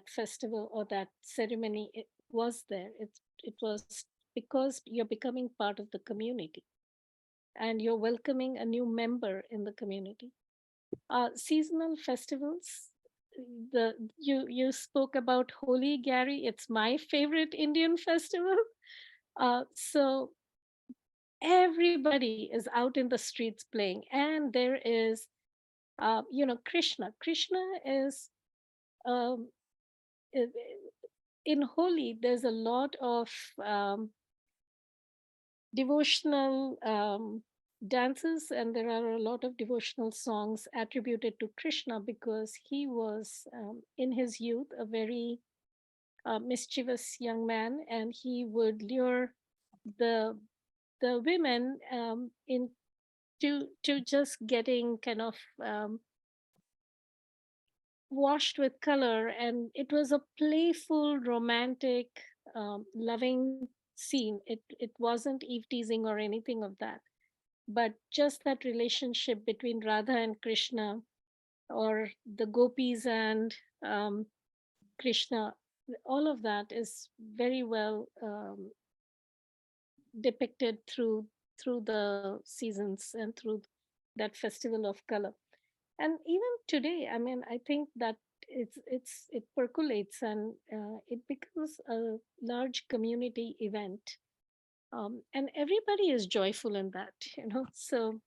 festival or that ceremony was there. It was because you're becoming part of the community, and you're welcoming a new member in the community. Seasonal festivals, you spoke about Holi, Gary. It's my favorite Indian festival. So everybody is out in the streets playing, and there is Krishna is um, i- in Holi. There's a lot of devotional dances, and there are a lot of devotional songs attributed to Krishna, because he was, in his youth, a very mischievous young man, and he would lure the women in to just getting kind of washed with color, and it was a playful, romantic, loving scene. It wasn't eve teasing or anything of that, but just that relationship between Radha and Krishna, or the gopis and Krishna. All of that is very well depicted through the seasons and through that festival of color. And even today, I mean, I think that it percolates, and it becomes a large community event, and everybody is joyful in that. So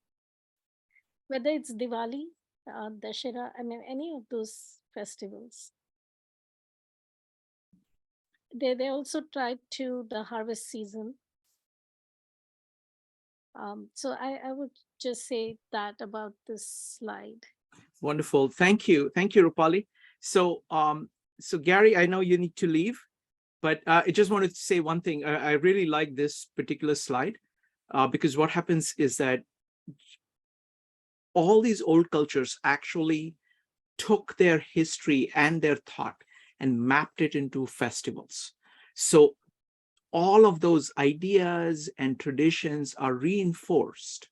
whether it's Diwali, Dashera, I mean, any of those festivals, they also tied to the harvest season. So I would just say that about this slide. Wonderful. Thank you, Rupali. So Gary, I know you need to leave, but I just wanted to say one thing. I really like this particular slide, because what happens is that all these old cultures actually took their history and their thought and mapped it into festivals. So all of those ideas and traditions are reinforced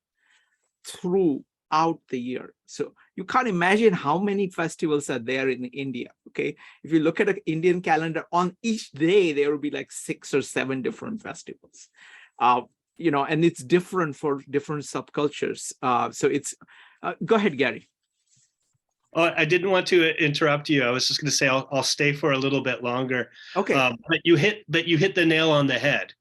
throughout the year. So you can't imagine how many festivals are there in India. Okay, if you look at an Indian calendar, on each day there will be like 6 or 7 different festivals. And it's different for different subcultures. So it's go ahead, Gary. Oh, I didn't want to interrupt you. I was just going to say I'll stay for a little bit longer. Okay. But you hit the nail on the head.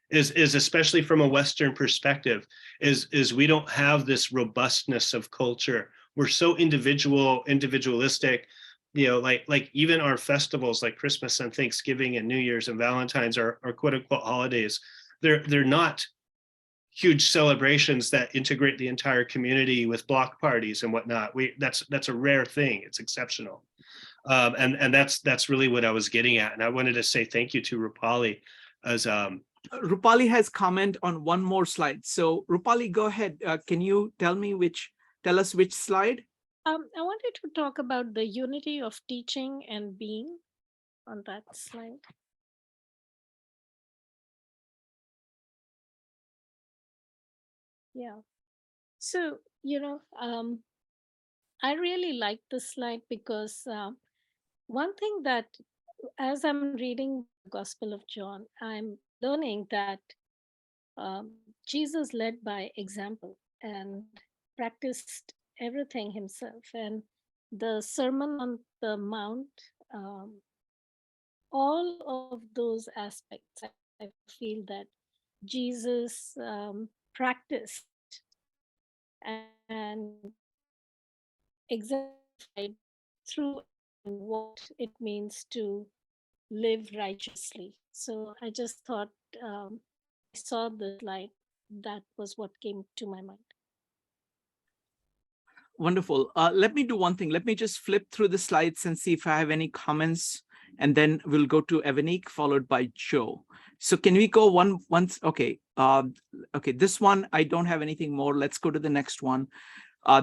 Is especially from a Western perspective, is we don't have this robustness of culture. We're so individualistic. Like even our festivals like Christmas and Thanksgiving and New Year's and Valentine's are quote unquote holidays. They're not huge celebrations that integrate the entire community with block parties and whatnot. That's a rare thing. It's exceptional. And that's really what I was getting at. And I wanted to say thank you to Rupali as Rupali has comment on one more slide. So Rupali, go ahead. Can you tell us which slide? I wanted to talk about the unity of teaching and being on that slide. Yeah. So, I really like this slide because one thing that, as I'm reading the Gospel of John, I'm learning that Jesus led by example and practiced everything himself. And the Sermon on the Mount, um, all of those aspects, I feel that Jesus practiced and exemplified through what it means to live righteously. So I just thought, I saw the slide, that was what came to my mind. Wonderful. Let me do one thing. Let me just flip through the slides and see if I have any comments, and then we'll go to Evanique, followed by Joe. So can we go once? Okay. Okay. This one, I don't have anything more. Let's go to the next one.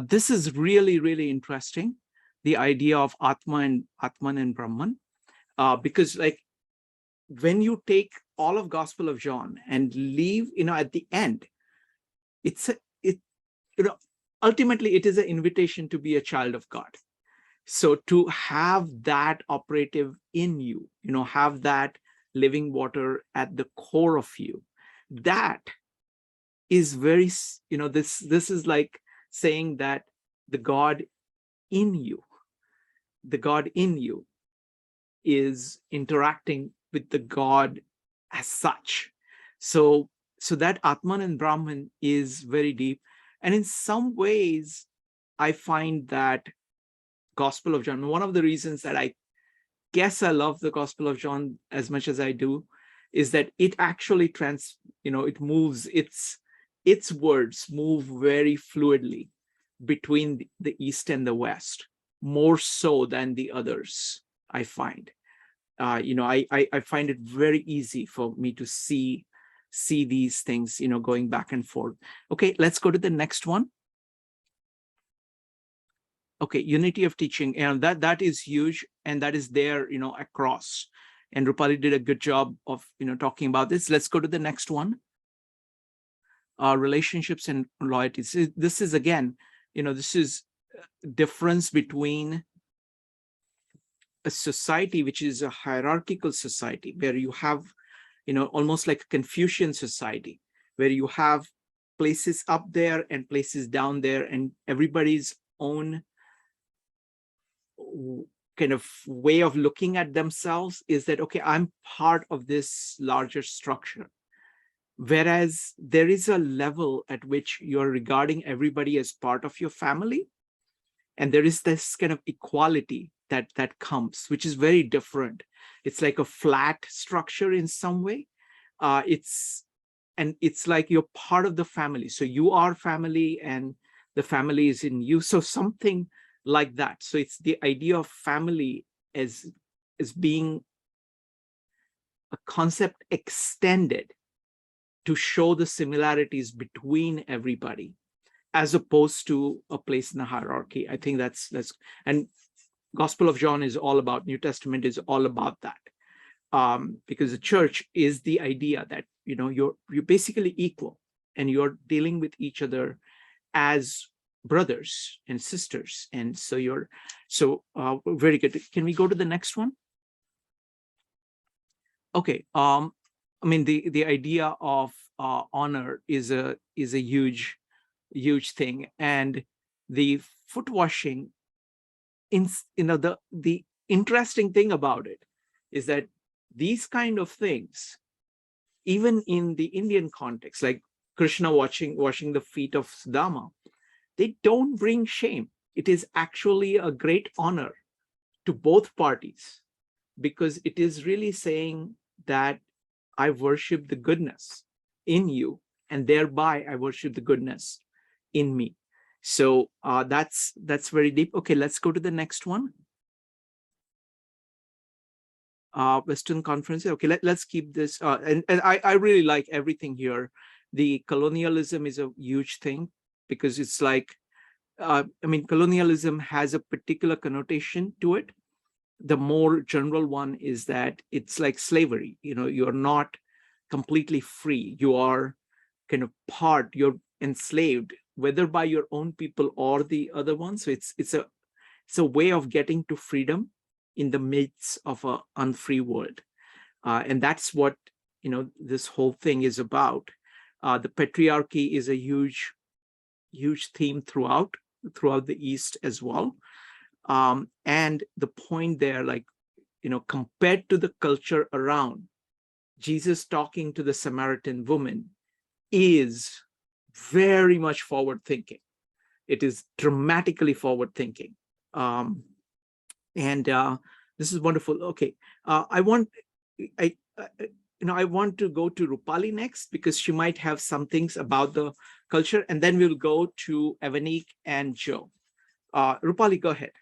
This is really, really interesting. The idea of Atman and Brahman, because like when you take all of Gospel of John and leave, at the end, ultimately it is an invitation to be a child of God. So to have that operative in you, have that living water at the core of you, that is very, this is like saying that the God in you is interacting with the God as such. So that Atman and Brahman is very deep. And in some ways, I find that Gospel of John, one of the reasons that I guess I love the Gospel of John as much as I do, is that it actually it moves, its words move very fluidly between the East and the West, more so than the others, I find. I find it very easy for me to see these things, going back and forth. Okay, let's go to the next one. Okay, unity of teaching, and that is huge, and that is there, across. And Rupali did a good job of, talking about this. Let's go to the next one. Relationships and loyalties. This is again, this is difference between a society which is a hierarchical society, where you have, almost like a Confucian society, where you have places up there and places down there, and everybody's own kind of way of looking at themselves is that, okay, I'm part of this larger structure. Whereas there is a level at which you're regarding everybody as part of your family. And there is this kind of equality that comes, which is very different. It's like a flat structure in some way. It's like you're part of the family. So you are family and the family is in you. So something like that. So it's the idea of family as being a concept extended to show the similarities between everybody, as opposed to a place in the hierarchy. I think that's and Gospel of John is all about, New Testament is all about that, because the church is the idea that you're basically equal, and you're dealing with each other as brothers and sisters. And so very good. Can we go to the next one? Okay. I mean, the idea of honor is a huge thing, and the foot washing. The interesting thing about it is that these kind of things, even in the Indian context, like Krishna washing the feet of Sudama, they don't bring shame. It is actually a great honor to both parties, because it is really saying that I worship the goodness in you, and thereby I worship the goodness in me. So that's very deep. Okay, let's go to the next one. Western Conference. Okay, let's keep this. And I really like everything here. The colonialism is a huge thing, because it's like I mean, colonialism has a particular connotation to it. The more general one is that it's like slavery. You're not completely free. You are kind of you're enslaved, whether by your own people or the other one. So it's a way of getting to freedom in the midst of an unfree world. And that's what this whole thing is about. The patriarchy is a huge theme throughout the East as well. And the point there, like, compared to the culture around, Jesus talking to the Samaritan woman is very much forward thinking. It is dramatically forward thinking. And this is wonderful. Okay. I want to go to Rupali next, because she might have some things about the culture, and then we'll go to Evanique and Joe. Rupali, go ahead.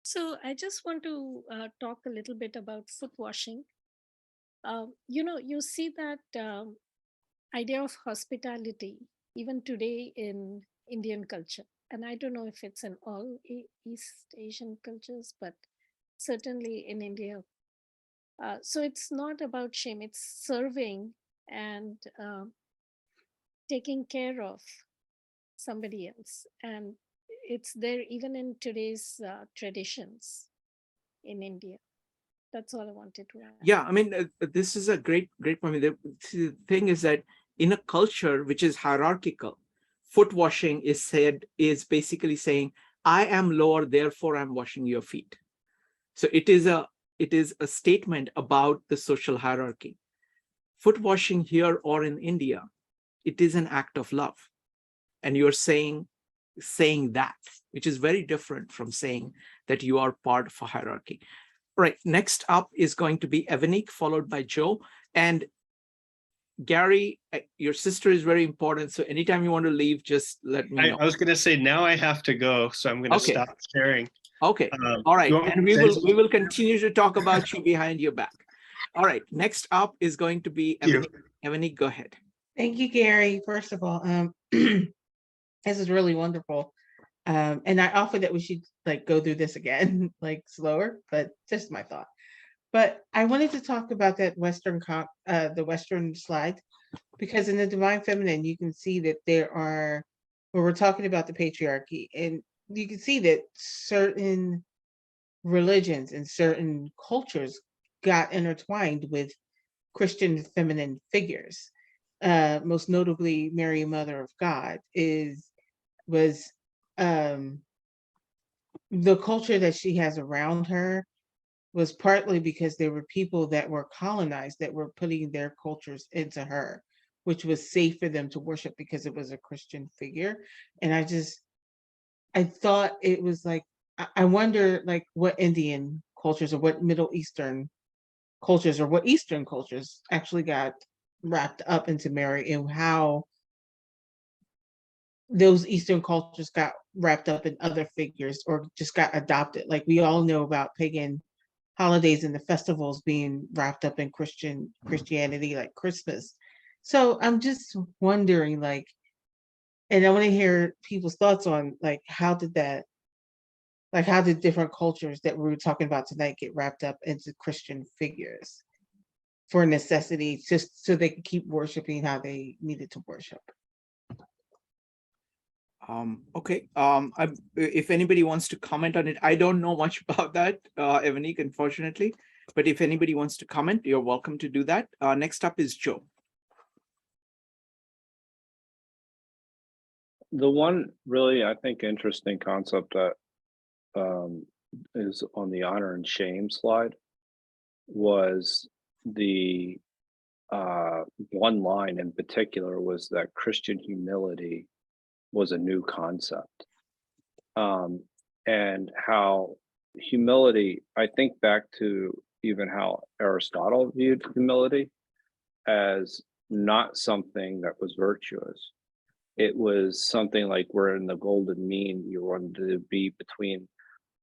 So I just want to talk a little bit about foot washing. You see that idea of hospitality even today in Indian culture. And I don't know if it's in all East Asian cultures, but certainly in India. So it's not about shame, it's serving and taking care of somebody else. And it's there even in today's traditions in India. That's all I wanted to add. Yeah, I mean, this is a great point. The thing is that in a culture which is hierarchical, foot washing is basically saying, I am lower, therefore I'm washing your feet. So it is a statement about the social hierarchy. Foot washing here or in India, it is an act of love. And you're saying that, which is very different from saying that you are part of a hierarchy. All right, next up is going to be Evanique, followed by Joe. And Gary, your sister is very important. So anytime you want to leave, just let me know. I was going to say, now I have to go, so I'm going to stop sharing. Okay. All right. And we will continue to talk about you behind your back. All right. Next up is going to be Evanique. Evanique, go ahead. Thank you, Gary. First of all, this is really wonderful. And I offer that we should go through this again, slower, but just my thought. But I wanted to talk about that the Western slide, because in the Divine Feminine, you can see that where we're talking about the patriarchy, and you can see that certain religions and certain cultures got intertwined with Christian feminine figures. Most notably, Mary, Mother of God, was the culture that she has around her was partly because there were people that were colonized that were putting their cultures into her, which was safe for them to worship because it was a Christian figure. And I thought it was I wonder what Indian cultures or what Middle Eastern cultures or what Eastern cultures actually got wrapped up into Mary, and how those Eastern cultures got wrapped up in other figures or just got adopted. Like we all know about pagan holidays and the festivals being wrapped up in Christianity, like Christmas. So I'm just wondering, and I want to hear people's thoughts on how did different cultures that we were talking about tonight get wrapped up into Christian figures for necessity, just so they could keep worshiping how they needed to worship. Okay. If anybody wants to comment on it, I don't know much about that, Evanique, unfortunately. But if anybody wants to comment, you're welcome to do that. Next up is Joe. The one really, I think, interesting concept that is on the honor and shame slide was the one line in particular was that Christian humility was a new concept. And how humility, I think back to even how Aristotle viewed humility as not something that was virtuous. It was something like we're in the golden mean. You wanted to be between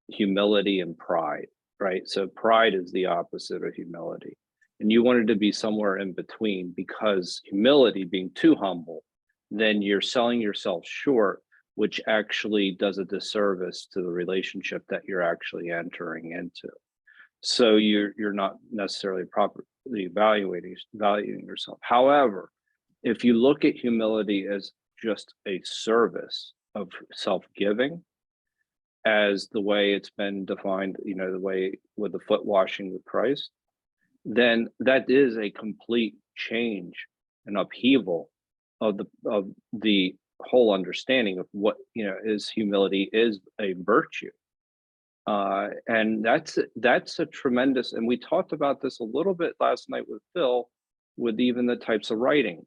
humility and pride, right? So pride is the opposite of humility. And you wanted to be somewhere in between, because humility, being too humble, then you're selling yourself short, which actually does a disservice to the relationship that you're actually entering into. So you're not necessarily properly valuing yourself. However, if you look at humility as just a service of self-giving, as the way it's been defined, the way with the foot washing with Christ, then that is a complete change and upheaval of the whole understanding of what is humility is a virtue. And that's a tremendous, and we talked about this a little bit last night with Phil, with even the types of writing,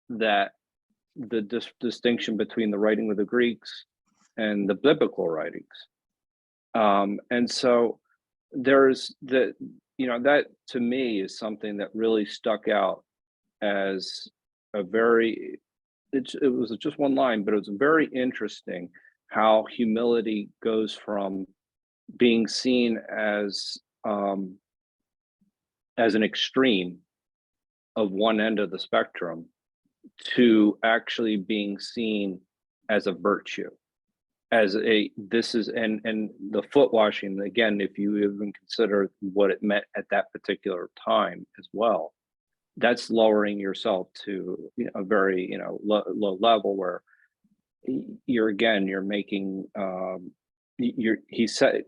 that the distinction between the writing of the Greeks and the biblical writings. And so there's that to me is something that really stuck out as a very, it was just one line, but it was very interesting how humility goes from being seen as an extreme of one end of the spectrum to actually being seen as a virtue, and the foot washing, again, if you even consider what it meant at that particular time as well, that's lowering yourself to a very low level where you're making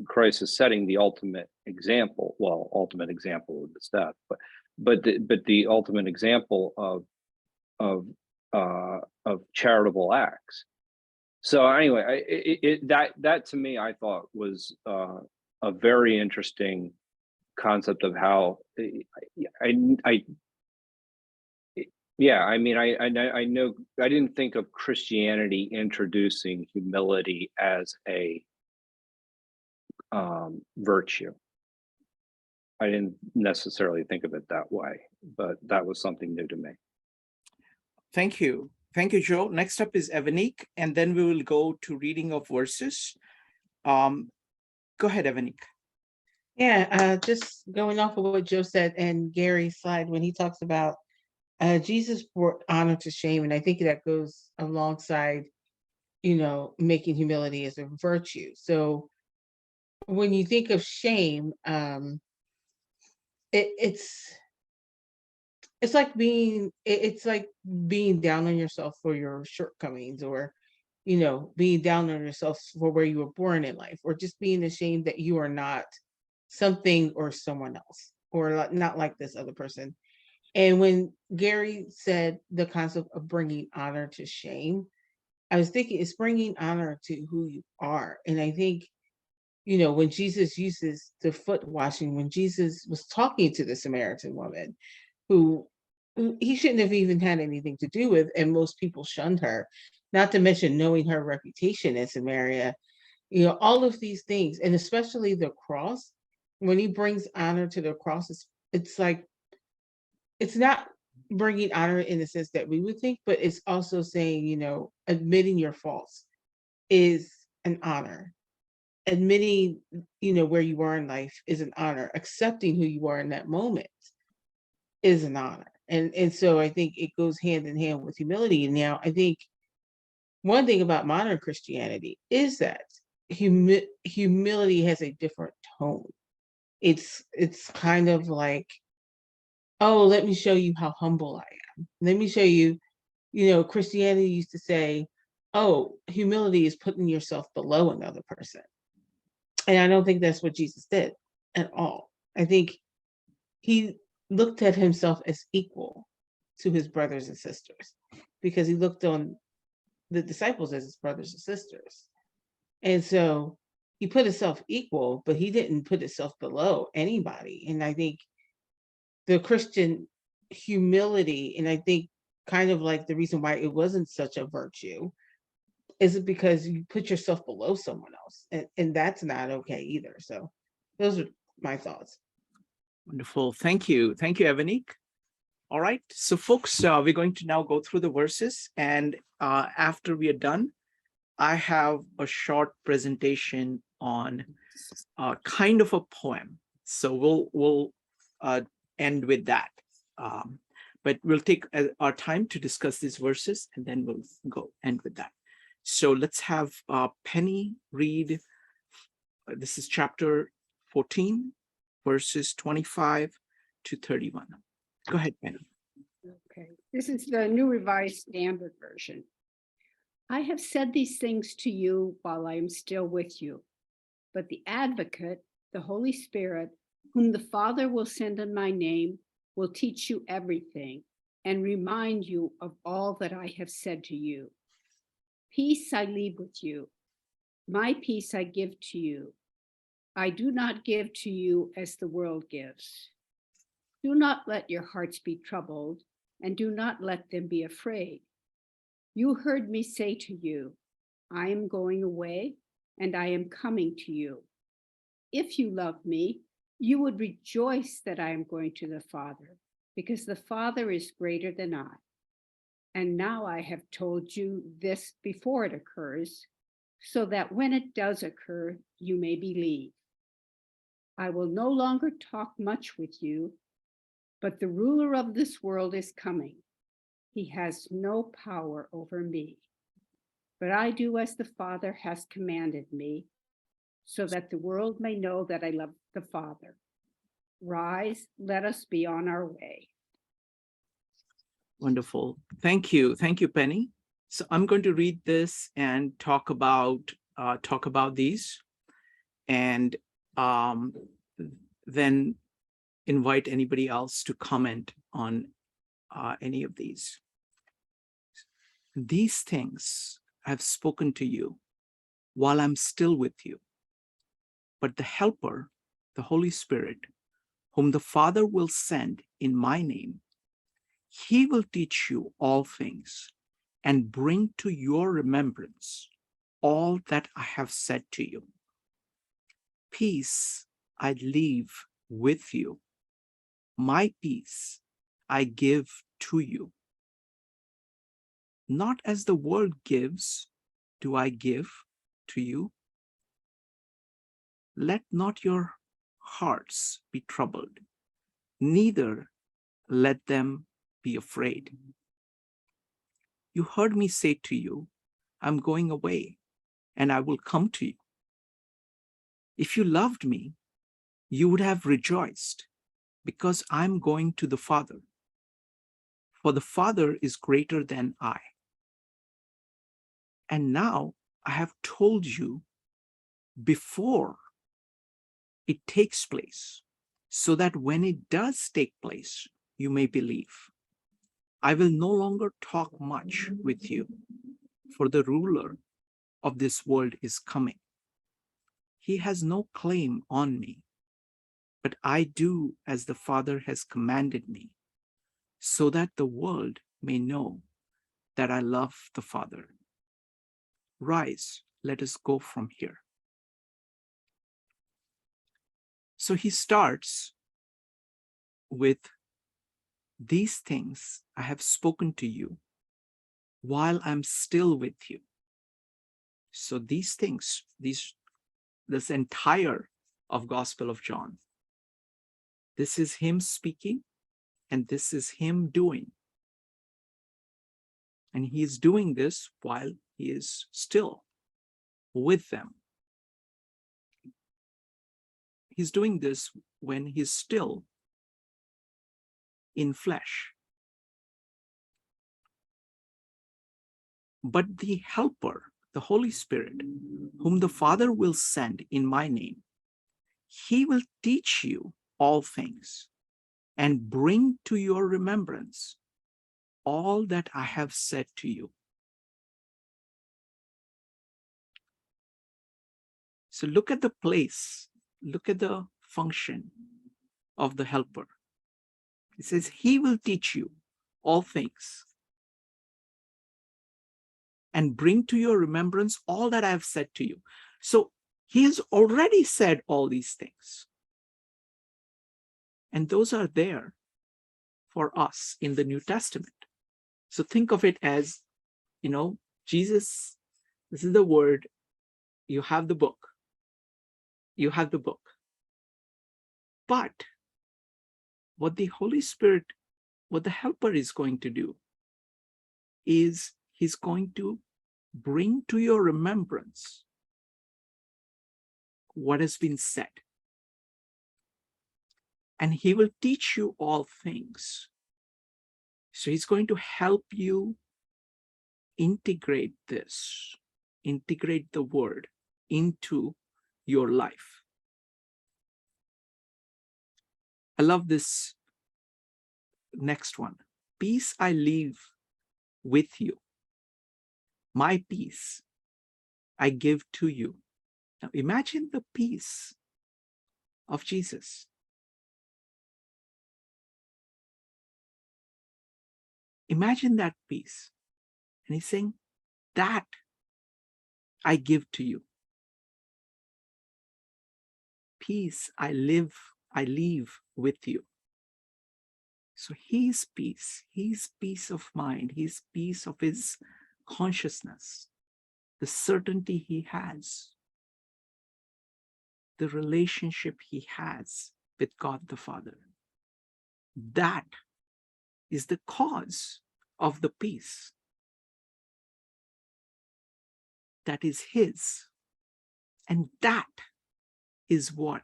Christ is setting the ultimate example. Well, ultimate example of this death, but the ultimate example of charitable acts. So anyway, that to me, I thought was a very interesting concept of how I know I didn't think of Christianity introducing humility as a virtue. I didn't necessarily think of it that way, but that was something new to me. Thank you. Thank you, Joe. Next up is Evanique, and then we will go to reading of verses. Go ahead, Evanique. Yeah, just going off of what Joe said and Gary's slide when he talks about Jesus brought honor to shame, and I think that goes alongside, making humility as a virtue. So when you think of shame, it's like being down on yourself for your shortcomings, or being down on yourself for where you were born in life, or just being ashamed that you are not something or someone else, or not like this other person. And when Gary said the concept of bringing honor to shame, I was thinking it's bringing honor to who you are. And I think, when Jesus uses the foot washing, when Jesus was talking to the Samaritan woman, who he shouldn't have even had anything to do with, and most people shunned her, not to mention knowing her reputation in Samaria, all of these things, and especially the cross, when he brings honor to the cross, it's like, it's not bringing honor in the sense that we would think, but it's also saying, admitting your faults is an honor. Admitting, where you are in life is an honor. Accepting who you are in that moment is an honor. And so I think it goes hand in hand with humility. And now I think one thing about modern Christianity is that humility has a different tone. It's kind of like, oh, let me show you how humble I am. Let me show you, Christianity used to say, oh, humility is putting yourself below another person. And I don't think that's what Jesus did at all. I think he looked at himself as equal to his brothers and sisters, because he looked on the disciples as his brothers and sisters. And so he put himself equal, but he didn't put himself below anybody. And I think the Christian humility, and I think kind of like the reason why it wasn't such a virtue, is because you put yourself below someone else, and that's not okay either. So those are my thoughts. Wonderful. Thank you. Thank you, Evanique. All right. So folks, we're going to now go through the verses, and after we are done, I have a short presentation on kind of a poem. So we'll end with that. but we'll take our time to discuss these verses, and then we'll go end with that. So let's have Penny read. This is chapter 14, verses 25 to 31. Go ahead, Penny. Okay, this is the New Revised Standard Version. I have said these things to you while I am still with you, but the Advocate, the Holy Spirit, whom the Father will send in my name, will teach you everything and remind you of all that I have said to you. Peace I leave with you. My peace I give to you. I do not give to you as the world gives. Do not let your hearts be troubled, and do not let them be afraid. You heard me say to you, I am going away, and I am coming to you. If you love me, you would rejoice that I am going to the Father, because the Father is greater than I. And now I have told you this before it occurs, so that when it does occur, you may believe. I will no longer talk much with you, but the ruler of this world is coming. He has no power over me, but I do as the Father has commanded me, so that the world may know that I love the Father. Rise, let us be on our way. Wonderful. Thank you. Thank you, Penny. So I'm going to read this and talk about these, and then invite anybody else to comment on any of these. These things I've spoken to you while I'm still with you. But the Helper, the Holy Spirit, whom the Father will send in my name, he will teach you all things and bring to your remembrance all that I have said to you. Peace I leave with you. My peace I give to you. Not as the world gives, do I give to you. Let not your hearts be troubled, neither let them be afraid. You heard me say to you, I'm going away, and I will come to you. If you loved me, you would have rejoiced, because I'm going to the Father. For the Father is greater than I. And now I have told you before it takes place, so that when it does take place, you may believe. I will no longer talk much with you, for the ruler of this world is coming. He has no claim on me, but I do as the Father has commanded me, so that the world may know that I love the Father. Rise, let us go from here. So he starts with, these things I have spoken to you while I'm still with you. So these things, this entire of Gospel of John, this is him speaking, and this is him doing. And he is doing this while he is still with them. He's doing this when he's still in flesh. But the Helper, the Holy Spirit, whom the Father will send in my name, he will teach you all things and bring to your remembrance all that I have said to you. So look at the place, look at the function of the Helper. It says, he will teach you all things and bring to your remembrance all that I have said to you. So he has already said all these things. And those are there for us in the New Testament. So think of it as, Jesus, this is the word, you have the book. You have the book. But what the Holy Spirit what the helper is going to do is he's going to bring to your remembrance what has been said. And he will teach you all things. So he's going to help you integrate this, integrate the word into your life. I love this next one. Peace I leave with you. My peace I give to you. Now imagine the peace of Jesus. Imagine that peace. And he's saying, that I give to you. Peace I leave with you. So his peace of mind, his peace of his consciousness, the certainty he has, the relationship he has with God the Father, that is the cause of the peace that is his. And that is what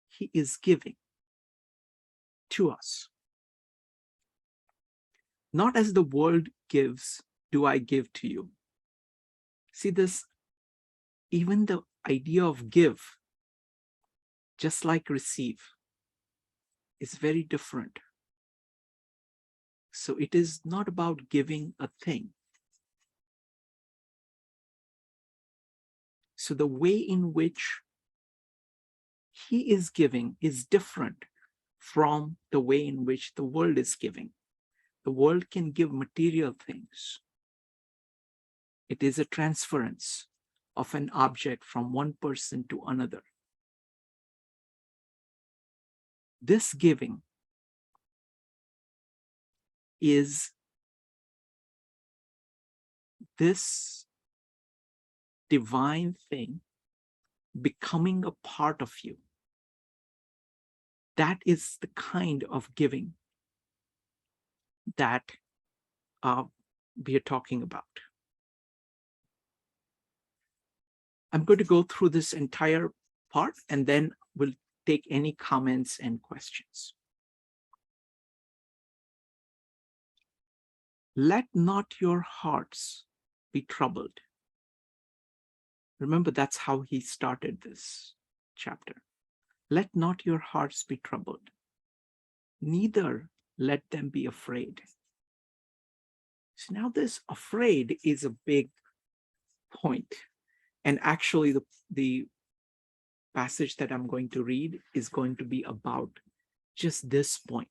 he is giving to us. Not as the world gives, do I give to you. See this, even the idea of give, just like receive, is very different. So it is not about giving a thing. So the way in which he is giving is different from the way in which the world is giving. The world can give material things. It is a transference of an object from one person to another. This giving is this divine thing becoming a part of you. That is the kind of giving that we are talking about. I'm going to go through this entire part and then we'll take any comments and questions. Let not your hearts be troubled. Remember, that's how he started this chapter. Let not your hearts be troubled, neither let them be afraid. So now this afraid is a big point. And actually the passage that I'm going to read is going to be about just this point.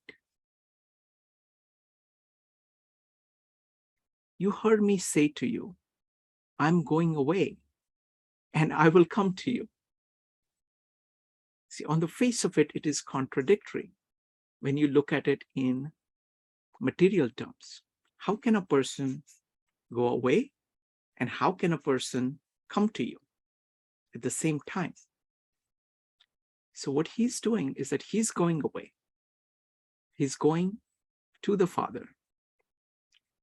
You heard me say to you, I'm going away and I will come to you. See, on the face of it, it is contradictory when you look at it in material terms. How can a person go away and how can a person come to you at the same time? So what he's doing is that he's going away. He's going to the Father.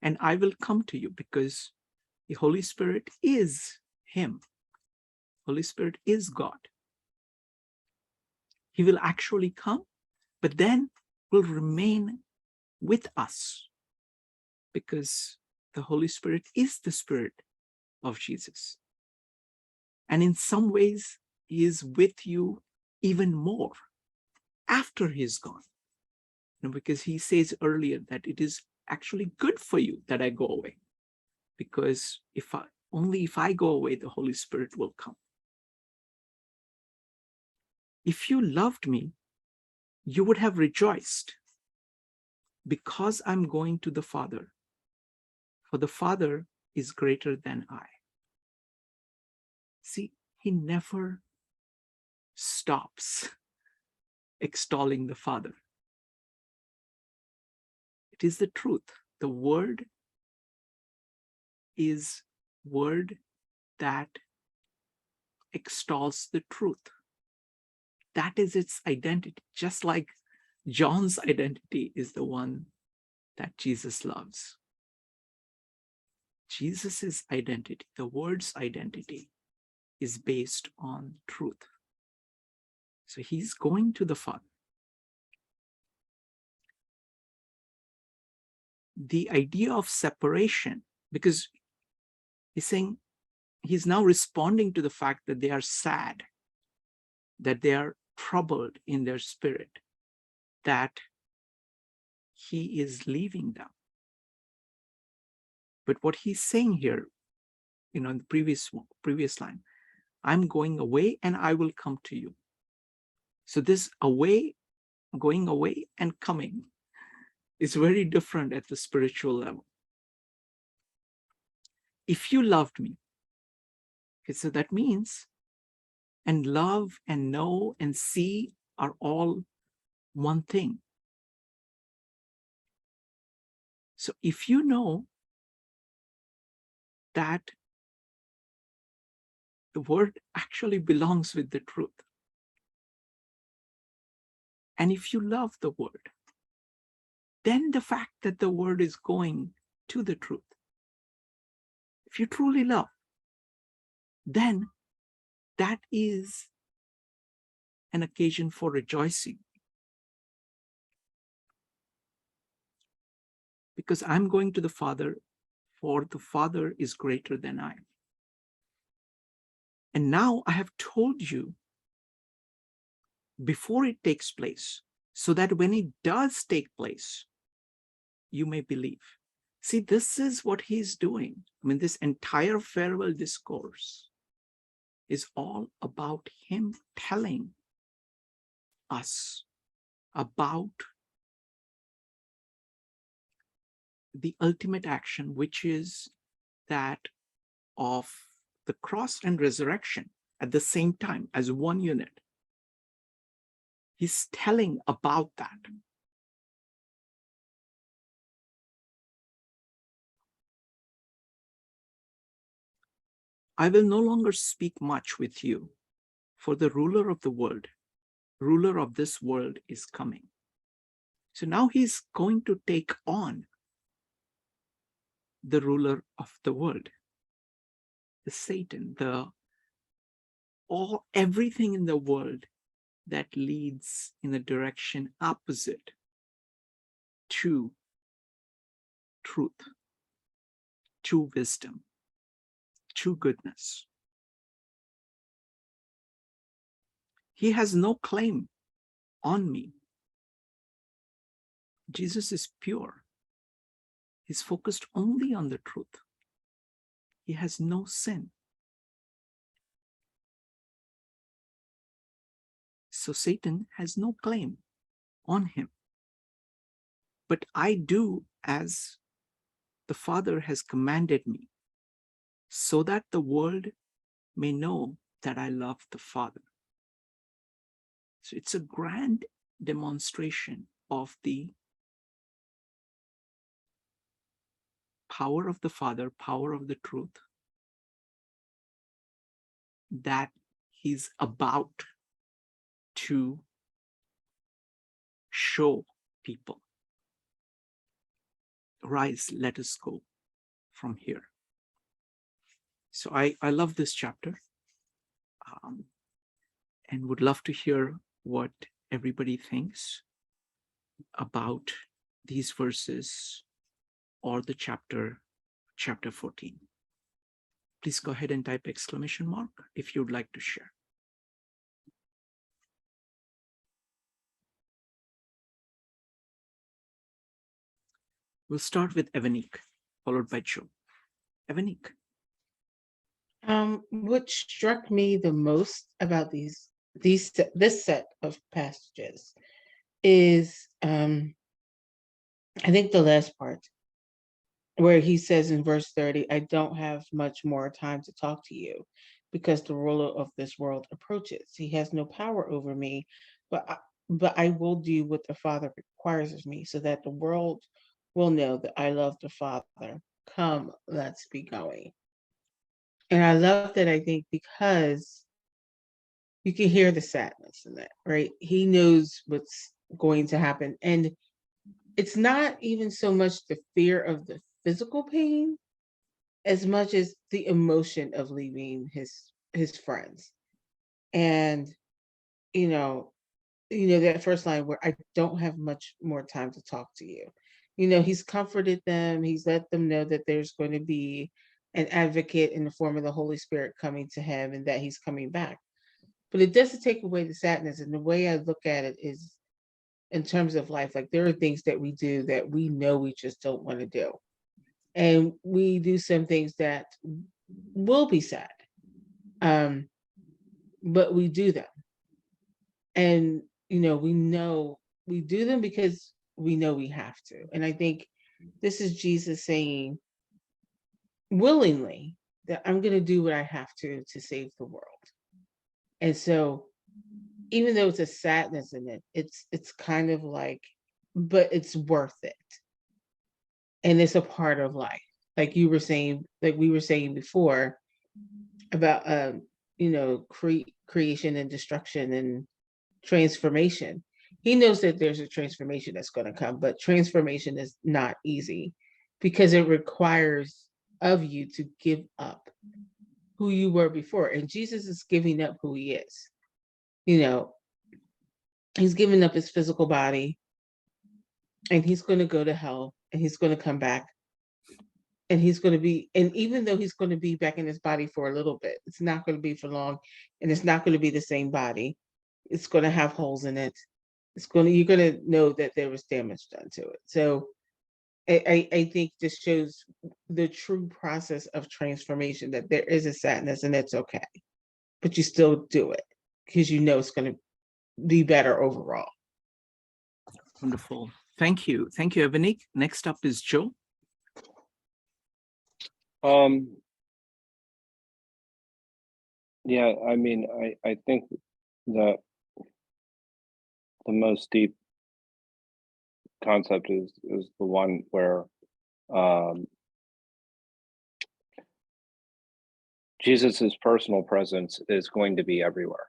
And I will come to you because the Holy Spirit is him. Holy Spirit is God. He will actually come, but then will remain with us because the Holy Spirit is the Spirit of Jesus. And in some ways, he is with you even more after he's gone. Because he says earlier that it is actually good for you that I go away. Because only if I go away, the Holy Spirit will come. If you loved me, you would have rejoiced because I'm going to the Father. For the Father is greater than I. See, he never stops extolling the Father. It is the truth. The Word is word that extols the truth. That is its identity. Just like John's identity is the one that Jesus loves. Jesus's identity, the Word's identity, is based on truth. So he's going to the Father. The idea of separation, because he's saying, he's now responding to the fact that they are sad, that they are troubled in their spirit, that he is leaving them. But what he's saying here, in the previous line, I'm going away and I will come to you. So this going away and coming is very different at the spiritual level. If you loved me, okay, so that means, and love and know and see are all one thing. So if you know that the Word actually belongs with the truth, and if you love the Word, then the fact that the Word is going to the truth, if you truly love, then that is an occasion for rejoicing. Because I'm going to the Father, for the Father is greater than I. And now I have told you before it takes place, so that when it does take place, you may believe. See, this is what he's doing. I mean, this entire farewell discourse is all about him telling us about the ultimate action, which is that of the cross and resurrection at the same time as one unit. He's telling about that. I will no longer speak much with you, for the ruler of this world is coming. So now he's going to take on the ruler of the world, the Satan, everything in the world that leads in a direction opposite to truth, to wisdom, to goodness. He has no claim on me. Jesus is pure. He's focused only on the truth. He has no sin. So Satan has no claim on him. But I do as the Father has commanded me, so that the world may know that I love the Father. So it's a grand demonstration of the power of the Father, power of the truth, that he's about to show people. Rise, let us go from here. So I love this chapter, and would love to hear what everybody thinks about these verses or the chapter 14. Please go ahead and type exclamation mark if you'd like to share. We'll start with Evanique, followed by Joe. Evanique. What struck me the most about this set of passages is, I think the last part, where he says in verse 30, I don't have much more time to talk to you because the ruler of this world approaches. He has no power over me, but I will do what the Father requires of me, so that the world will know that I love the Father. Come, let's be going. And I love that, I think, because you can hear the sadness in that, right? He knows what's going to happen. And it's not even so much the fear of the physical pain as much as the emotion of leaving his friends. And you know, that first line where I don't have much more time to talk to you. He's comforted them. He's let them know that there's going to be an advocate in the form of the Holy Spirit coming to him and that he's coming back. But it doesn't take away the sadness. And the way I look at it is in terms of life, like there are things that we do that we know we just don't want to do. And we do some things that will be sad. But we do them. And we know we do them because we know we have to. And I think this is Jesus saying willingly that I'm going to do what I have to save the world. And so even though it's a sadness in it, it's kind of like, but it's worth it. And it's a part of life. Like you were saying, like we were saying before about creation and destruction and transformation. He knows that there's a transformation that's going to come, but transformation is not easy because it requires of you to give up who you were before. And Jesus is giving up who he is. He's giving up his physical body and he's going to go to hell and he's going to come back. And he's going to be, and even though he's going to be back in his body for a little bit, it's not going to be for long, and it's not going to be the same body. It's going to have holes in it. You're going to know that there was damage done to it. So I think this shows the true process of transformation, that there is a sadness and that's okay, but you still do it because it's going to be better overall. Wonderful. Thank you. Thank you, Evanique. Next up is Joe. Yeah, I mean, I think that the most deep concept is the one where Jesus's personal presence is going to be everywhere.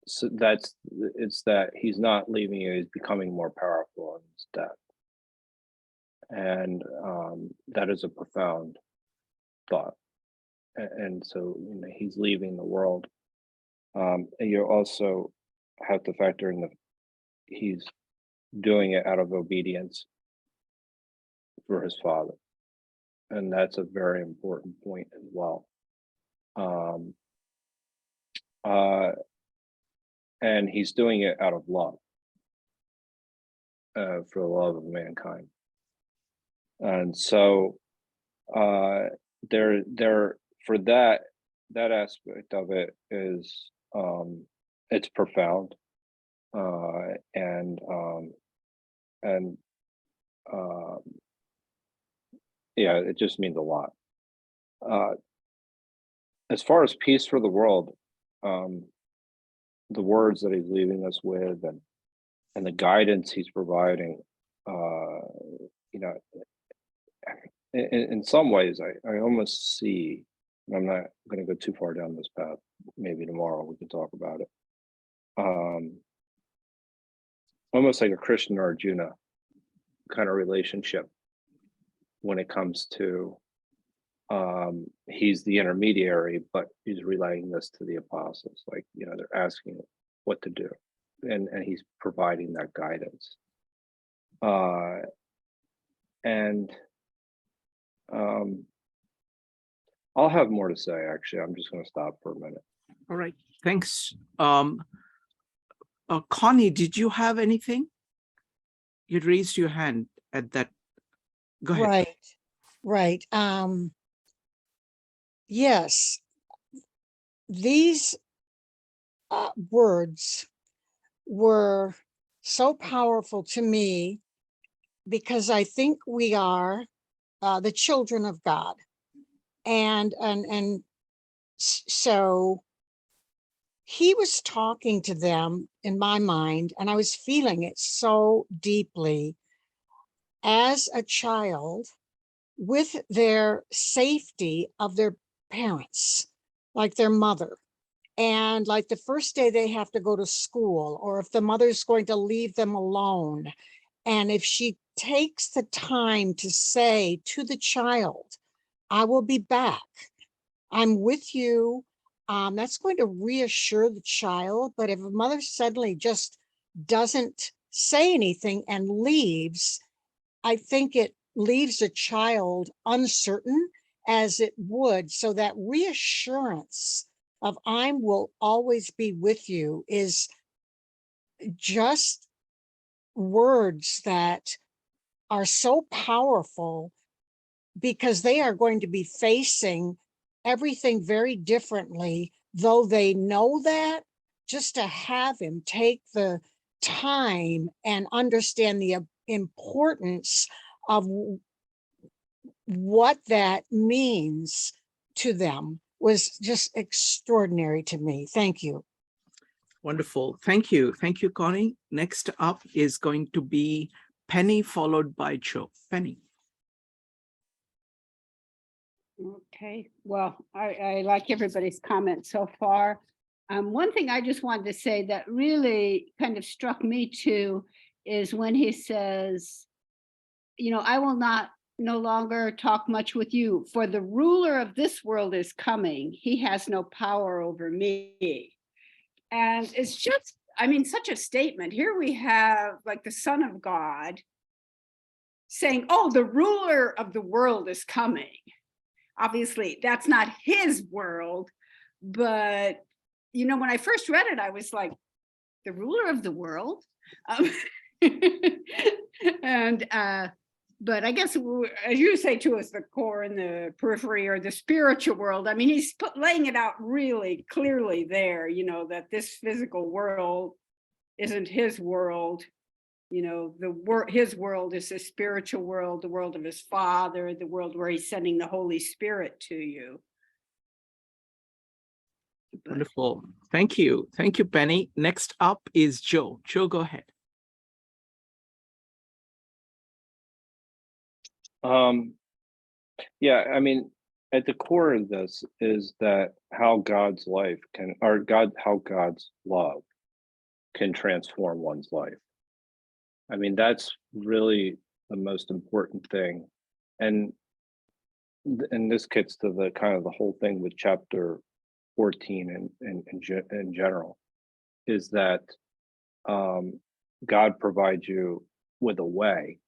So it's that he's not leaving you, he's becoming more powerful in his death. And that is a profound thought. And so he's leaving the world. And you also have to factor in that he's doing it out of obedience for his Father. And that's a very important point as well. And he's doing it out of love, for the love of mankind. And so there for that aspect of it is it's profound, and yeah, it just means a lot. As far as peace for the world, the words that he's leaving us with and the guidance he's providing, in some ways, I almost see, and I'm not going to go too far down this path. Maybe tomorrow we can talk about it. Almost like a Krishna or Arjuna kind of relationship when it comes to he's the intermediary, but he's relaying this to the apostles. Like, they're asking what to do, and he's providing that guidance. And I'll have more to say, actually. I'm just going to stop for a minute. All right. Thanks. Connie, did you have anything? You'd raised your hand at that. Go ahead. Right. Yes. These words were so powerful to me because I think we are the children of God. And so he was talking to them in my mind, and I was feeling it so deeply as a child with their safety of their parents, like their mother. And like the first day they have to go to school, or if the mother's going to leave them alone. And if she takes the time to say to the child, I will be back, I'm with you, that's going to reassure the child. But if a mother suddenly just doesn't say anything and leaves, I think it leaves a child uncertain, as it would. So that reassurance of I will always be with you is just words that are so powerful, because they are going to be facing everything very differently, though they know that. Just to have him take the time and understand the importance of what that means to them was just extraordinary to me. Thank you. Wonderful. Thank you. Thank you, Connie. Next up is going to be Penny, followed by Joe. Penny. Okay, well, I like everybody's comments so far. One thing I just wanted to say that really kind of struck me too is when he says, I will no longer talk much with you, for the ruler of this world is coming. He has no power over me. And it's just, such a statement. Here we have like the Son of God saying, oh, the ruler of the world is coming. Obviously, that's not his world, but when I first read it, I was like, the ruler of the world? And but I guess, as you say too, it's the core and the periphery, or the spiritual world. He's laying it out really clearly there, that this physical world isn't his world. His world is his spiritual world, the world of his Father, the world where he's sending the Holy Spirit to you. Wonderful. Thank you. Thank you, Penny. Next up is Joe. Joe, go ahead. Yeah, at the core of this is that how God's life how God's love can transform one's life. That's really the most important thing. And this gets to the kind of the whole thing with chapter 14 in general, is that God provides you with a way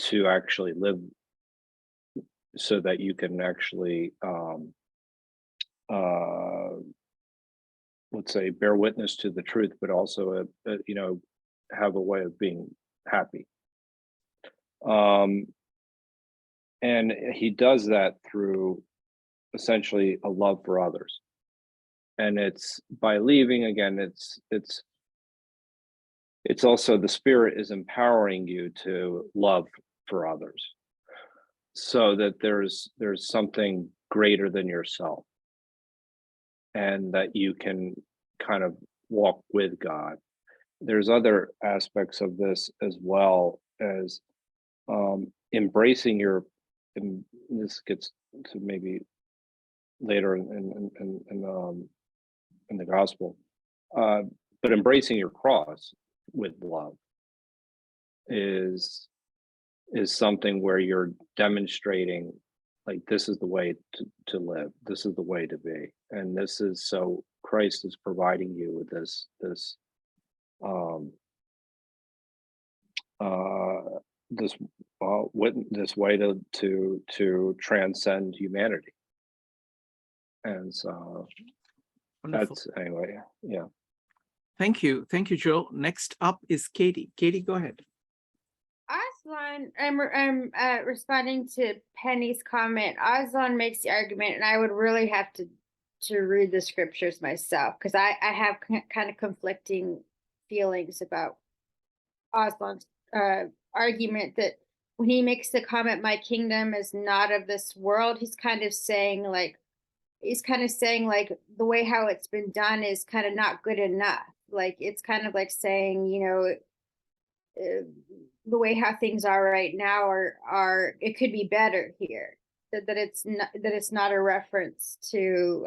to actually live so that you can actually let's say bear witness to the truth, but also have a way of being happy. And he does that through essentially a love for others. And it's by leaving, again, it's also the Spirit is empowering you to love for others, so that there's something greater than yourself, and that you can kind of walk with God. There's other aspects of this as well, as embracing and this gets to maybe later in the gospel, but embracing your cross with love is something where you're demonstrating, like, this is the way to live, this is the way to be, and this is, so Christ is providing you with this way to transcend humanity. And so Wonderful. that's, anyway, yeah. Thank you, Joe. Next up is Katie. Katie, go ahead. Aslan, I'm responding to Penny's comment. Aslan makes the argument, and I would really have to read the scriptures myself, because I have kind of conflicting feelings about Aslan's argument that when he makes the comment, "My kingdom is not of this world," he's kind of saying like the way how it's been done is kind of not good enough. Like, it's kind of like saying, the way how things are right now are it could be better here. That it's not a reference to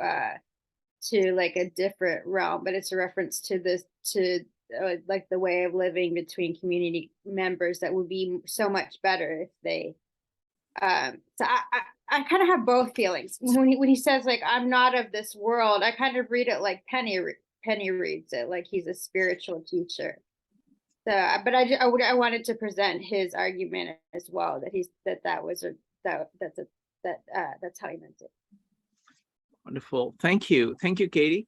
to like a different realm, but it's a reference to this, to like the way of living between community members that would be so much better if they so I kind of have both feelings when he says like I'm not of this world. I kind of read it like Penny reads it, like he's a spiritual teacher. So but I wanted to present his argument as well, that that's how he meant it. Wonderful. Thank you, Katie.